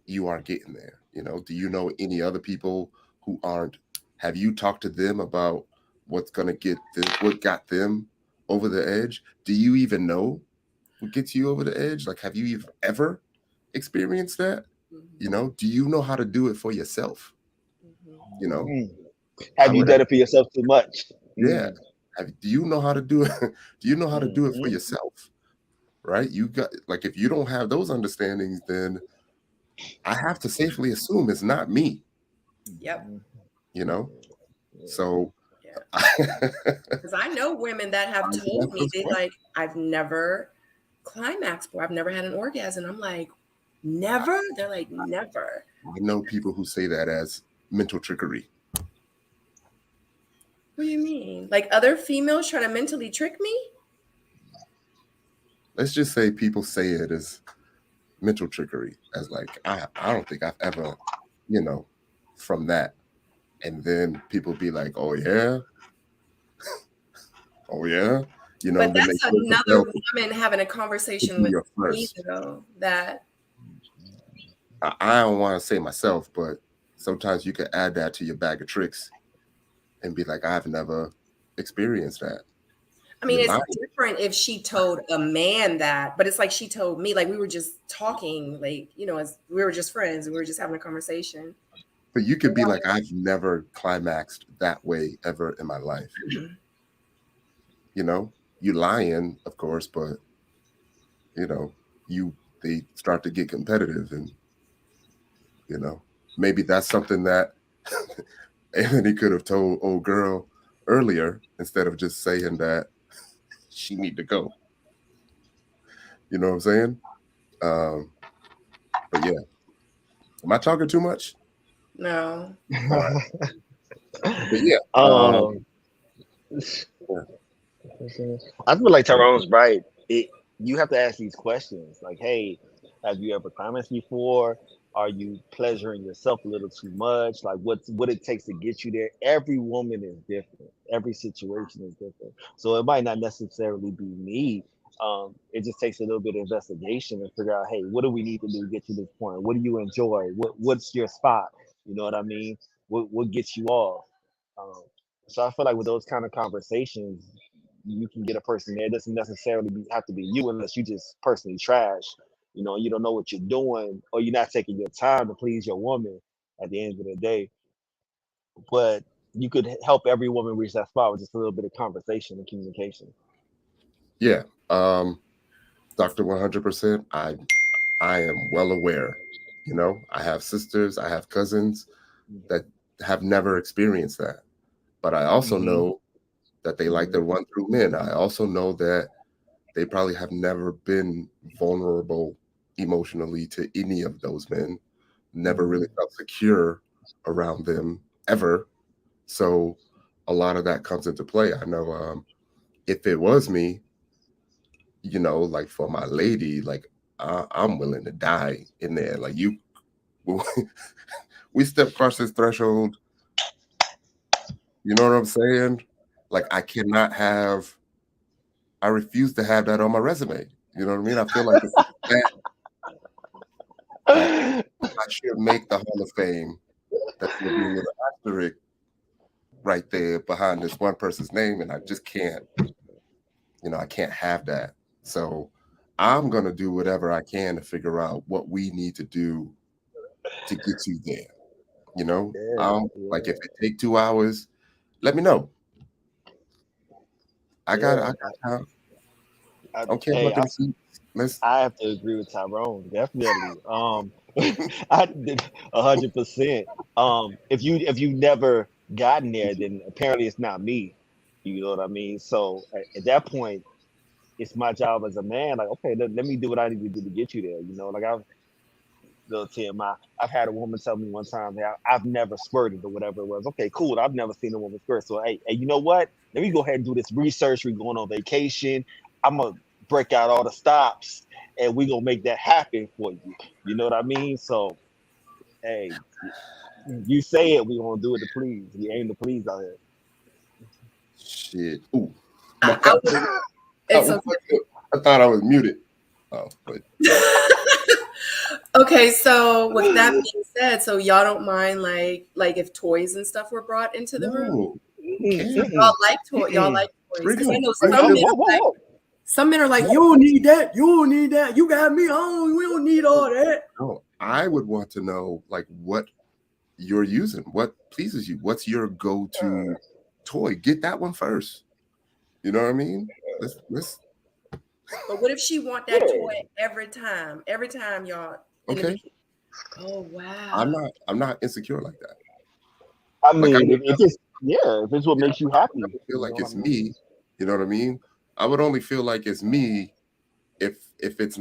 you aren't getting there? Do you know any other people who aren't? Have you talked to them about what's going to get what got them over the edge? Do you even know what gets you over the edge? Like, have you ever experienced that? Mm-hmm. Do you know how to do it for yourself? Mm-hmm. Have you done it for yourself too much? Yeah. Do you know how to do it? Do you know how to do it for yourself? Right? You got, like, if you don't have those understandings, then I have to safely assume it's not me. Yep. So because I know women that have told me I've never climaxed or I've never had an orgasm. I'm like, never? They're like, never. I know people who say that as mental trickery. What do you mean? Like other females try to mentally trick me? Let's just say people say it as mental trickery, as like, I don't think I've ever, from that. And then people be like, oh yeah? Oh yeah? But that's another woman having a conversation with me, though, that I don't want to say myself, but sometimes you can add that to your bag of tricks and be like, I've never experienced that. I mean, it's different if she told a man that, but it's like she told me, like we were just talking, like, as we were just friends and we were just having a conversation. But you could be like, I've never climaxed that way ever in my life. You lying, of course, but they start to get competitive, and maybe that's something that Anthony could have told old girl earlier instead of just saying that she need to go. You know what I'm saying? But yeah, am I talking too much? No. But yeah. I feel like Tyrone's right. You have to ask these questions like, hey, have you ever climaxed before? Are you pleasuring yourself a little too much? Like what it takes to get you there. Every woman is different. Every situation is different. So it might not necessarily be me. It just takes a little bit of investigation and figure out, hey, what do we need to do to get to this point? What do you enjoy? What's your spot? You know what I mean? What gets you off? So I feel like with those kind of conversations, you can get a person there. It doesn't necessarily have to be you unless you just personally trash. You don't know what you're doing, or you're not taking your time to please your woman at the end of the day. But you could help every woman reach that spot with just a little bit of conversation and communication. Yeah. Dr. 100%. I am well aware. You know, I have sisters, I have cousins that have never experienced that. But I also know that they like to run through men. I also know that they probably have never been vulnerable emotionally to any of those men, never really felt secure around them ever. So a lot of that comes into play. I know if it was me, you know, like for my lady, like I'm willing to die in there. Like we step across this threshold. You know what I'm saying? Like I refuse to have that on my resume. You know what I mean? I feel like it's that I should make the Hall of Fame. That would be a little asterisk right there behind this one person's name, and I just can't. You know, I can't have that. So I'm gonna do whatever I can to figure out what we need to do to get you there. You know, like if it take 2 hours, let me know. I got time. I don't care about the receipts. I have to agree with Tyrone, definitely. I did 100%. If you never gotten there, then apparently it's not me. You know what I mean? So at that point, it's my job as a man. Like, okay, let me do what I need to do to get you there. You know, like little TMI. I've had a woman tell me one time that I've never squirted or whatever it was. Okay, cool. I've never seen a woman squirt. So hey, you know what? Let me go ahead and do this research. We're going on vacation. I'm gonna break out all the stops and we're gonna make that happen for you. You know what I mean? So hey, you say it, we're gonna do it to please. We aim to please out here. Shit. Ooh. It's okay. I thought I was muted. Oh, but okay, so with that being said, so y'all don't mind like if toys and stuff were brought into the room? Y'all like toys? Y'all like toys? Because I know some men are like, you don't need that. You don't need that. You got me. We don't need all that. No, I would want to know like what you're using, what pleases you, what's your go-to toy. Get that one first. You know what I mean? Let's But what if she want that toy every time y'all? Okay. Oh wow. I'm not insecure like that. I mean, if it's what makes you happy. I feel like it's me. You know what I mean? I would only feel like it's me if it's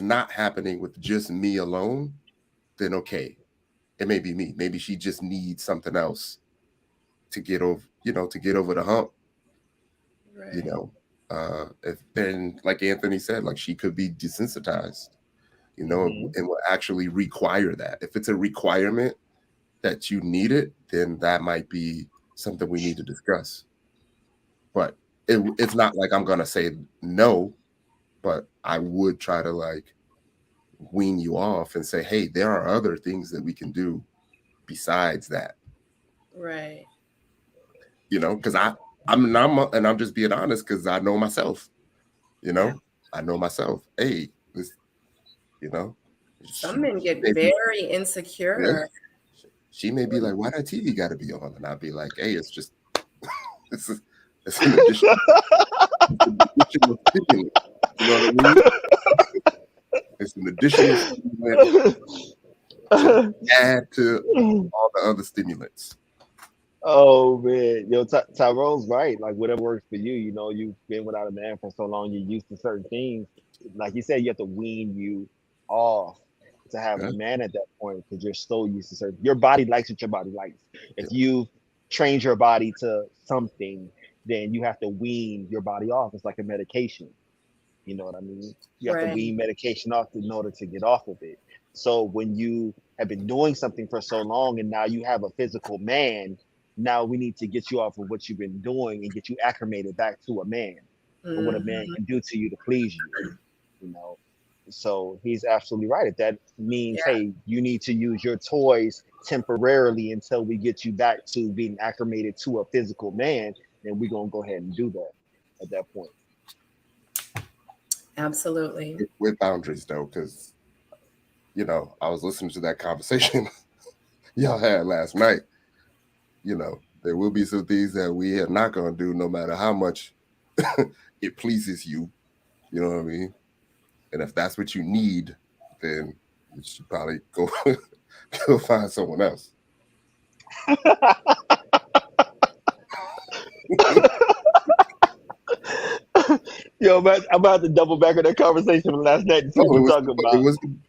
not happening with just me alone. Then okay, it may be me. Maybe she just needs something else to get over. You know, to get over the hump. Right. You know, if then like Anthony said, like she could be desensitized. You know, and will actually require that. If it's a requirement that you need it, then that might be something we need to discuss. But it's not like I'm gonna say no, but I would try to like wean you off and say, hey, there are other things that we can do besides that. Right. You know, because I'm just being honest because I know myself. You know, I know myself. Hey, this, you know. Some men get very insecure. Yeah. She may be like, why that TV got to be on? And I'll be like, hey, it's just, it's an additional stimulant. You know what I mean? It's an additional stimulant to add to all the other stimulants. Oh man, yo, Tyrone's right. Like whatever works for you. You know, you've been without a man for so long, you're used to certain things. Like you said, you have to wean you off to have a man at that point because you're so used to certain. Your body likes what your body likes. If you trained your body to something, then you have to wean your body off. It's like a medication. You know what I mean? You have to wean medication off in order to get off of it. So when you have been doing something for so long and now you have a physical man, now we need to get you off of what you've been doing and get you acclimated back to a man and what a man can do to you to please you. You know, so he's absolutely right. If that means, hey, you need to use your toys temporarily until we get you back to being acclimated to a physical man, then we're gonna go ahead and do that at that point. Absolutely. With boundaries though, because you know, I was listening to that conversation y'all had last night. you know, there will be some things that we are not going to do, no matter how much it pleases you. You know what I mean? And if that's what you need, then you should probably go go find someone else. Yo, man, I'm about to double back on that conversation from last night and see what you're talking about.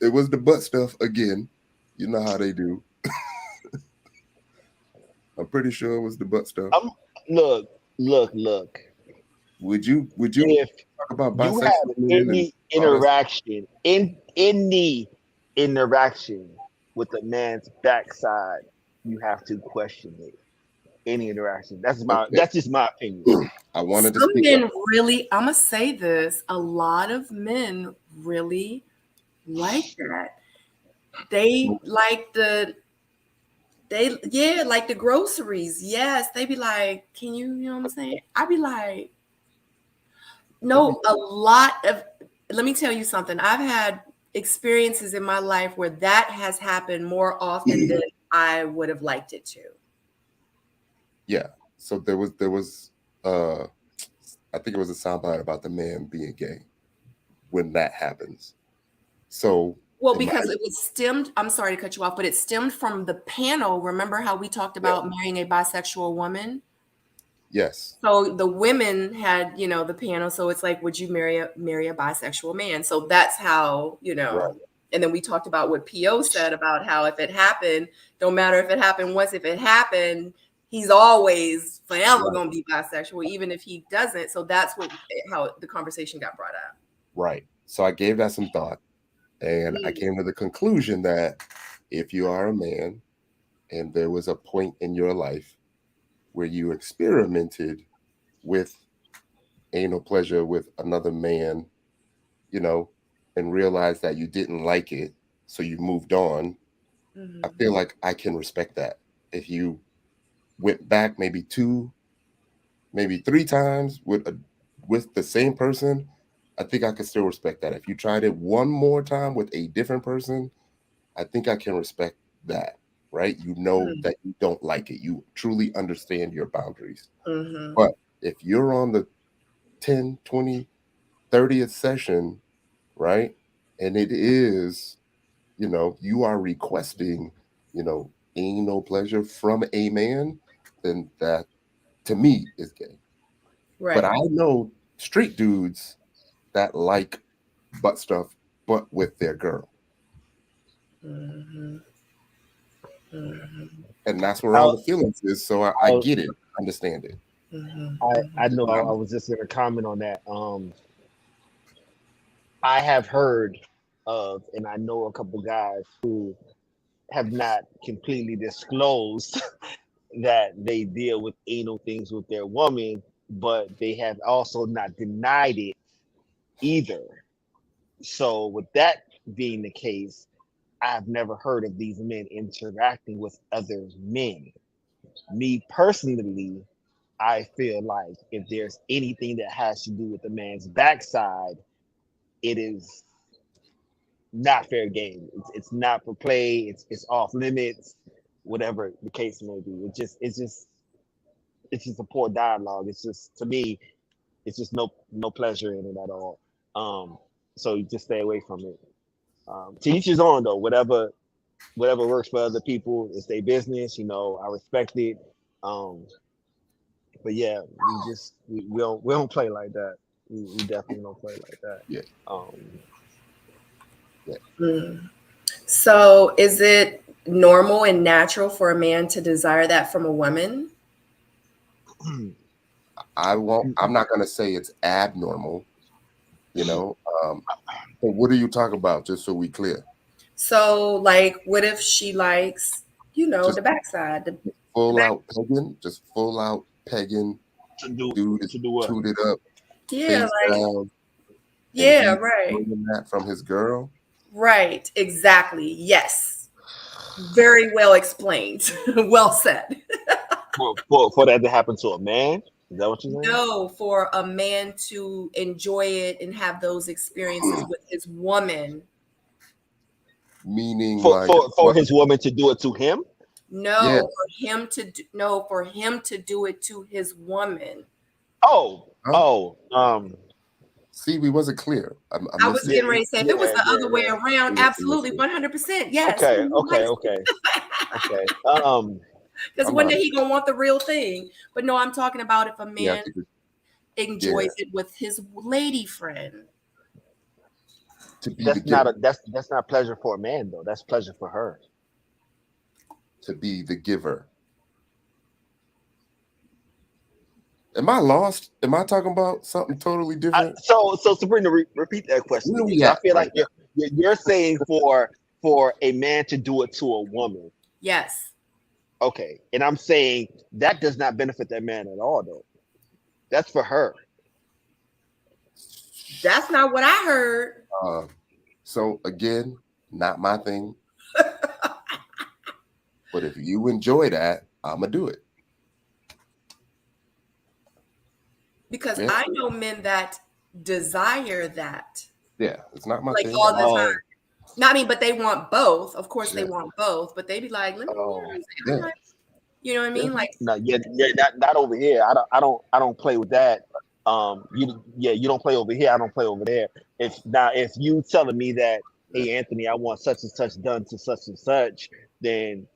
It was the butt stuff again. You know how they do. I'm pretty sure it was the butt stuff. Look. Would you If talk about you bisexual have men any interaction any interaction with a man's backside, you have to question it. Any interaction. That's just my opinion. I wanted to Some speak men up. really, I'm gonna say this, a lot of men really like that. They like like the groceries. Yes, they be like, can you know what I'm saying? I be like, no, a lot of, let me tell you something. I've had experiences in my life where that has happened more often than I would have liked it to. Yeah. So there was I think it was a soundbite about the man being gay when that happens. So well, because it was stemmed, I'm sorry to cut you off, but it stemmed from the panel. Remember how we talked about marrying a bisexual woman? Yes. So the women had, the panel. So it's like, would you marry a bisexual man? So that's how, Right. And then we talked about what PO said about how if it happened, don't matter if it happened once, if it happened, he's always forever going to be bisexual, even if he doesn't. So that's how the conversation got brought up. Right. So I gave that some thought, and I came to the conclusion that if you are a man and there was a point in your life where you experimented with anal pleasure with another man, and realized that you didn't like it, so you moved on, I feel like I can respect that. If you went back maybe 2, maybe 3 times with the same person, I think I could still respect that. If you tried it one more time with a different person, I think I can respect that, right? You know that you don't like it. You truly understand your boundaries. But if you're on the 10, 20, 30th session, right, and it is, you are requesting, anal pleasure from a man, then that, to me, is gay. Right. But I know straight dudes that like butt stuff, but with their girl. And that's where all the feelings is. So I get it, understand it. I know. I was just going to comment on that. I have heard of, and I know a couple guys who have not completely disclosed that they deal with anal things with their woman, but they have also not denied it either. So with that being the case, I've never heard of these men interacting with other men. Me personally, I feel like if there's anything that has to do with a man's backside, it is not fair game. It's not for play. It's off limits, whatever the case may be. It's just a poor dialogue. It's just, to me, it's just no pleasure in it at all. So you just stay away from it. To each his own though. Whatever works for other people, it's their business. I respect it. But yeah, we don't play like that. We definitely don't play like that. Yeah. So is it normal and natural for a man to desire that from a woman? I'm not going to say it's abnormal, but what are you talking about, just so we clear? So like, what if she likes, the backside, full out pegging, to do what? Toot it up, yeah, like, down, yeah, right, that from his girl, right, exactly, yes, very well explained. Well said. For that to happen to a man? Is that what you're saying? No, for a man to enjoy it and have those experiences with his woman. Meaning for his woman to do it to him? No, for him to do it to his woman. See, we wasn't clear. I was getting ready to say, if it was the other way around, absolutely, 100%, yes. Okay. Because one day he gonna want the real thing. But no, I'm talking about if a man enjoys it with his lady friend. That's not pleasure for a man though. That's pleasure for her. To be the giver. Am I lost? Am I talking about something totally different? So Sabrina, repeat that question. I feel like you're saying for a man to do it to a woman. Yes. Okay, and I'm saying that does not benefit that man at all, though. That's for her. That's not what I heard. So again, not my thing. But if you enjoy that, I'ma do it. Because I know men that desire that. Yeah, it's not my thing. All the time. No, I mean, but they want both. Of course, they want both. But they be like, "Let me." You know what I mean? Like, no, not over here. I don't play with that. You don't play over here. I don't play over there. If you telling me that, hey Anthony, I want such and such done to such and such, then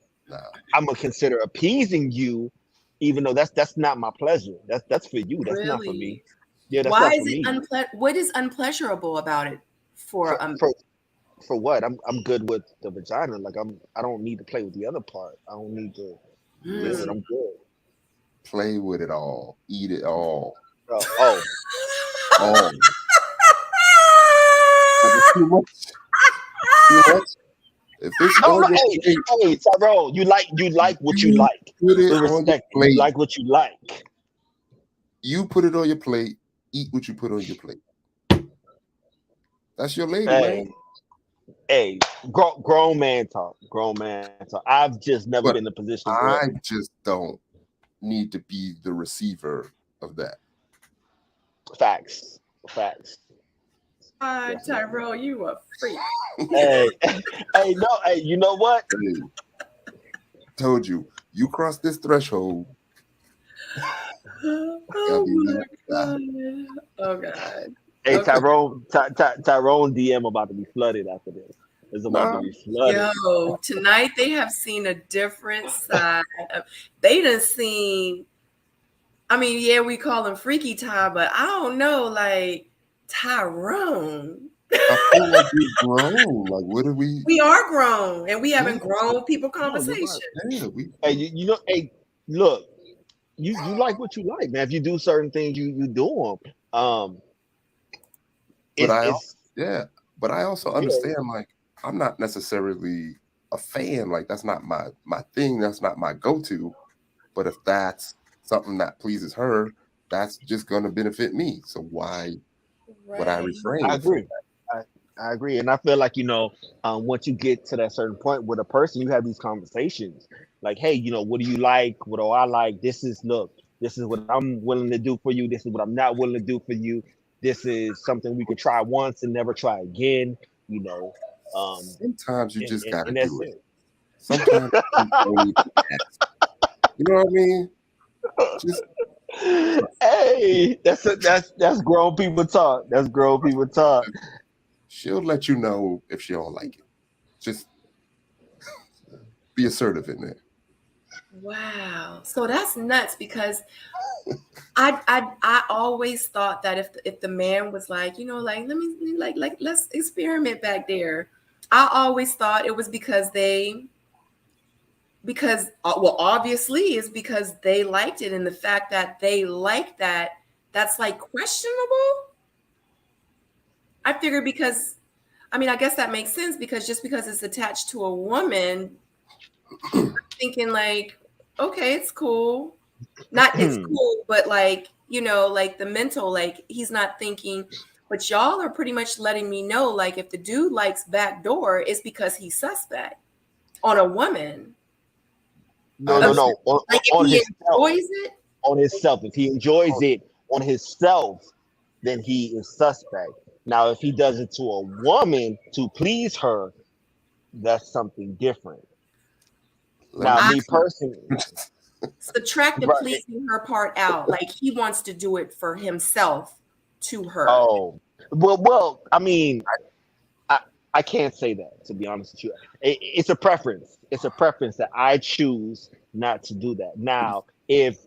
I'm gonna consider appeasing you, even though that's not my pleasure. That's for you. That's not for me. Yeah, that's why is it what is unpleasurable about it for what? I'm good with the vagina. Like I don't need to play with the other part. I don't need to. Listen, I'm good. Play with it all. Eat it all. Oh. Too much. If it's hey, Tyrone, you like what you like. Put it on your plate. You like what you like. You put it on your plate. Eat what you put on your plate. That's your lady, man. Hey, grown man talk. I've just never been in a position where I just don't need to be the receiver of that. Facts. Tyrone, you a freak. Hey, you know what? Told you cross this threshold. Oh God. Hey, Tyrone DM about to be flooded after this. It's about to be flooded. Yo, tonight they have seen a different side. They done seen. I mean, yeah, we call him Freaky Ty, but I don't know, like Tyrone. I feel like we've grown. Like, what are we? We are grown, and we having grown people conversation. Hey, look, you like what you like, man. If you do certain things, you do them. But I also understand, like, I'm not necessarily a fan. Like, that's not my thing. That's not my go-to. But if that's something that pleases her, that's just going to benefit me. So why would I refrain? I agree. I agree. And I feel like, once you get to that certain point with a person, you have these conversations like, hey, what do you like? What do I like? This is what I'm willing to do for you. This is what I'm not willing to do for you. This is something we could try once and never try again. Sometimes you just got to do it. Sometimes you know what I mean? Hey, that's grown people talk. That's grown people talk. She'll let you know if she don't like it. Just be assertive in there. Wow. So that's nuts because I always thought that if the man was like, let me let's experiment back there. I always thought it was because obviously it's because they liked it, and the fact that they like that's like questionable. I figured because, I guess that makes sense because just because it's attached to a woman, I'm thinking like, okay, it's cool. Not it's cool, but like, like the mental, like he's not thinking, but y'all are pretty much letting me know, like if the dude likes backdoor, it's because he's suspect on a woman. No. Like if he enjoys it? On himself. If he enjoys it on himself, then he is suspect. Now, if he does it to a woman to please her, that's something different. Now, me personally, subtract the right? pleasing her part out. Like he wants to do it for himself to her. Oh, well. I mean, I I can't say that, to be honest with you. It's a preference. It's a preference that I choose not to do that. Now, if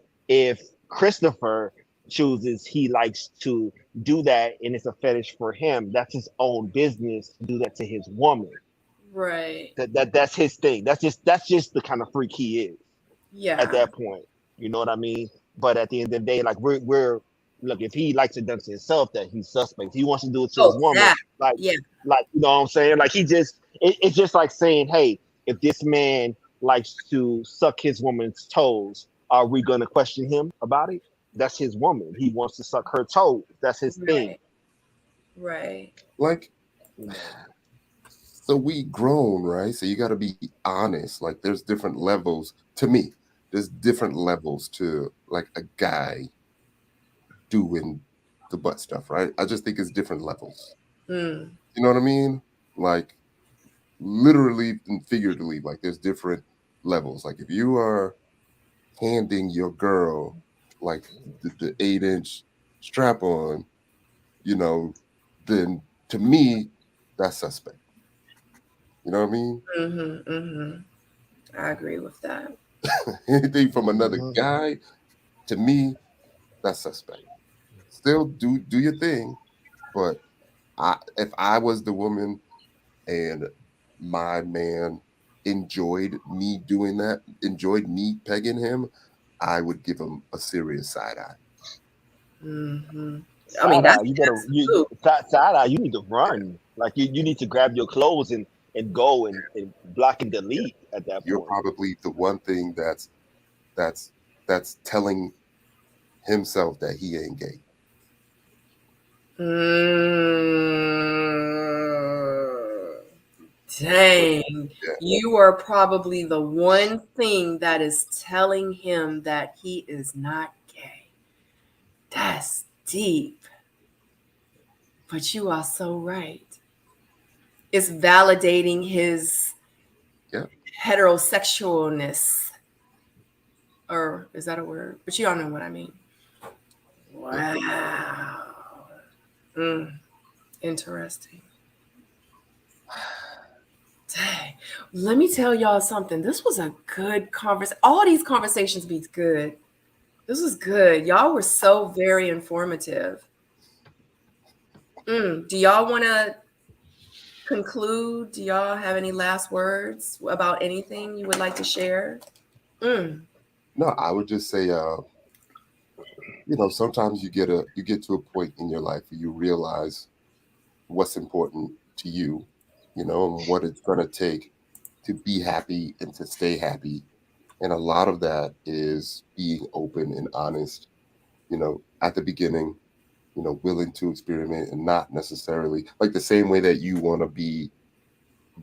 Christopher chooses he likes to do that and it's a fetish for him, that's his own business to do that to his woman. Right. That's his thing. That's just the kind of freak he is at Yeah. that point. You know what I mean? But at the end of the day, like we're look, if he likes it done to himself, that he's suspect. If he wants to do it to his Oh, woman, that. like Yeah. you know what I'm saying? Like it's just like saying, hey, if this man likes to suck his woman's toes, are we gonna question him about it? That's his woman. He wants to suck her toes. That's his thing. Right. Right. Like, You know. so we grown, right? So you got to be honest. Like, there's different levels to me. There's different levels to like a guy doing the butt stuff, right? I just think it's different levels. Mm. You know what I mean? Like, literally and figuratively, like there's different levels. Like, if you are handing your girl like the 8-inch strap on, you know, then to me, that's suspect. You know what I mean? Mm-hmm. Mm-hmm. I agree with that. Anything from another Mhm. guy, to me, that's suspect. Still do your thing, but if I was the woman and my man enjoyed me doing that, enjoyed me pegging him, I would give him a serious side eye. Mm-hmm. I mean, Side eye, that's you better true. side eye. You need to run. Like you need to grab your clothes and go and block and delete at that You're point. probably the one thing that's that's telling himself that he ain't gay. Mm. Dang. Yeah. You are probably the one thing that is telling him that he is not gay. That's deep. But you are so right. It's validating his Yeah. heterosexualness. Or is that a word? But you all know what I mean. Yeah. Wow. Mm, interesting. Dang. Let me tell y'all something. This was a good conversation. All these conversations be good. This was good. Y'all were so very informative. Do y'all want to conclude? Do y'all have any last words about anything you would like to share? Mm, No, I would just say, sometimes you get to a point in your life where you realize what's important to you, and what it's gonna take to be happy and to stay happy. And a lot of that is being open and honest, at the beginning, willing to experiment and not necessarily like the same way that you want to be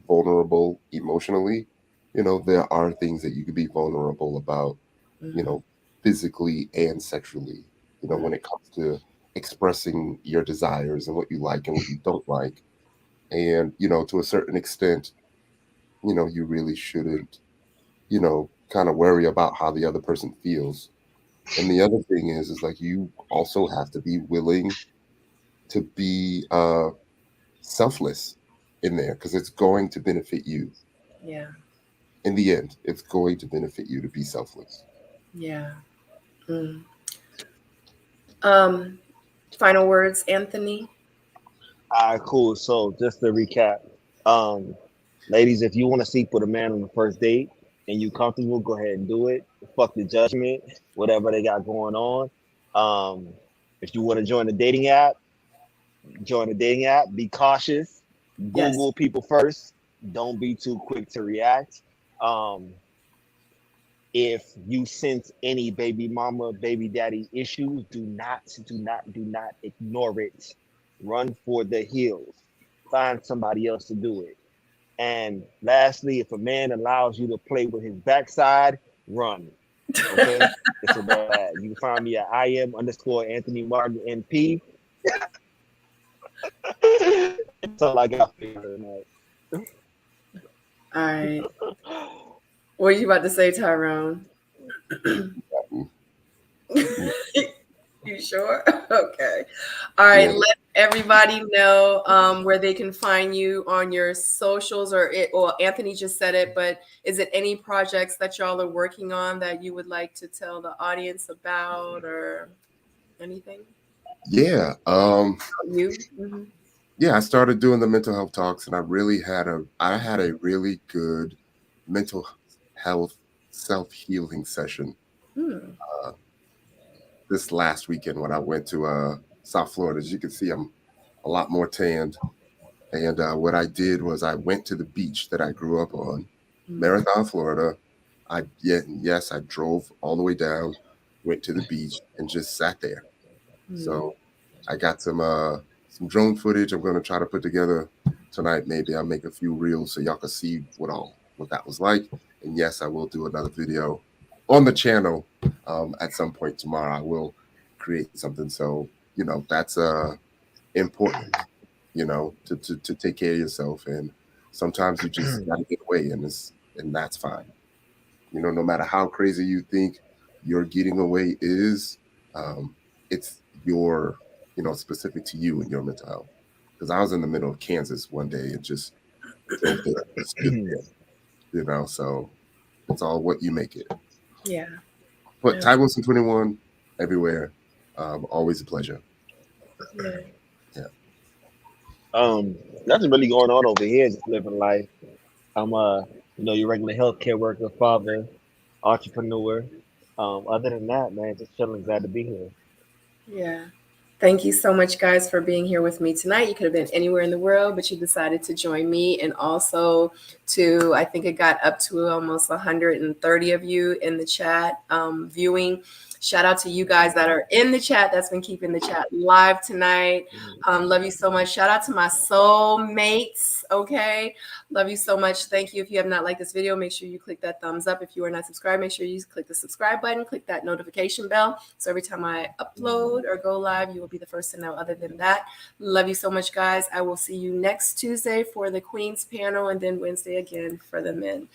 vulnerable emotionally. There are things that you can be vulnerable about, you mhm, know, physically and sexually, when it comes to expressing your desires and what you like and what you don't like. And, to a certain extent, you really shouldn't, kind of worry about how the other person feels. And the other thing is like you also have to be willing to be selfless in there because it's going to benefit you. yeah, In the end, it's going to benefit you to be selfless. yeah. Mm. Um, Final words, Anthony. All right, cool. So just to recap, um, ladies, if you want to sleep with a man on the first date and you comfortable, go ahead and do it. Fuck the judgment, whatever they got going on. Um, if you want to join the dating app, join the dating app. Be cautious. Yes. Google people first. Don't be too quick to react. Um, if you sense any baby mama, baby daddy issues, do not ignore it. Run for the hills. Find somebody else to do it. And lastly, if a man allows you to play with his backside, run. Okay? It's a bad. You can find me at IM_Anthony Martin NP. That's all I got for you tonight. All right. What are you about to say, Tyrone? You sure? Okay. All right. Yeah. Let everybody know where they can find you on your socials, or Anthony just said it, but is it any projects that y'all are working on that you would like to tell the audience about, or anything? Yeah. You? Mm-hmm. Yeah, I started doing the mental health talks, and I had a really good mental health self-healing session Hmm. this last weekend when I went to South Florida. As you can see, I'm a lot more tanned. And what I did was I went to the beach that I grew up on, Marathon, Florida. Yes, I drove all the way down, went to the beach, and just sat there. So I got some drone footage I'm going to try to put together tonight. Maybe I'll make a few reels so y'all can see what that was like. And yes, I will do another video on the channel at some point tomorrow. I will create something. So, that's important, to take care of yourself. And sometimes you just got to get away, and that's fine. No matter how crazy you think your getting away is, it's your, specific to you and your mental health. Because I was in the middle of Kansas one day and just drove there, stood there, so it's all what you make it. Yeah. But Ty Wilson 21 everywhere. Always a pleasure. Yeah. Nothing really going on over here. Just living life. I'm your regular healthcare worker, father, entrepreneur. Other than that, man, just chilling. Glad to be here. Yeah. Thank you so much, guys, for being here with me tonight. You could have been anywhere in the world, but you decided to join me. And also I think it got up to almost 130 of you in the chat viewing. Shout out to you guys that are in the chat that's been keeping the chat live tonight. Love you so much. Shout out to my soul mates. Okay. Love you so much. Thank you. If you have not liked this video, make sure you click that thumbs up. If you are not subscribed, make sure you click the subscribe button, click that notification bell. So every time I upload or go live, you will be the first to know. Other than that, love you so much, guys. I will see you next Tuesday for the Queens panel, and then Wednesday again for the men.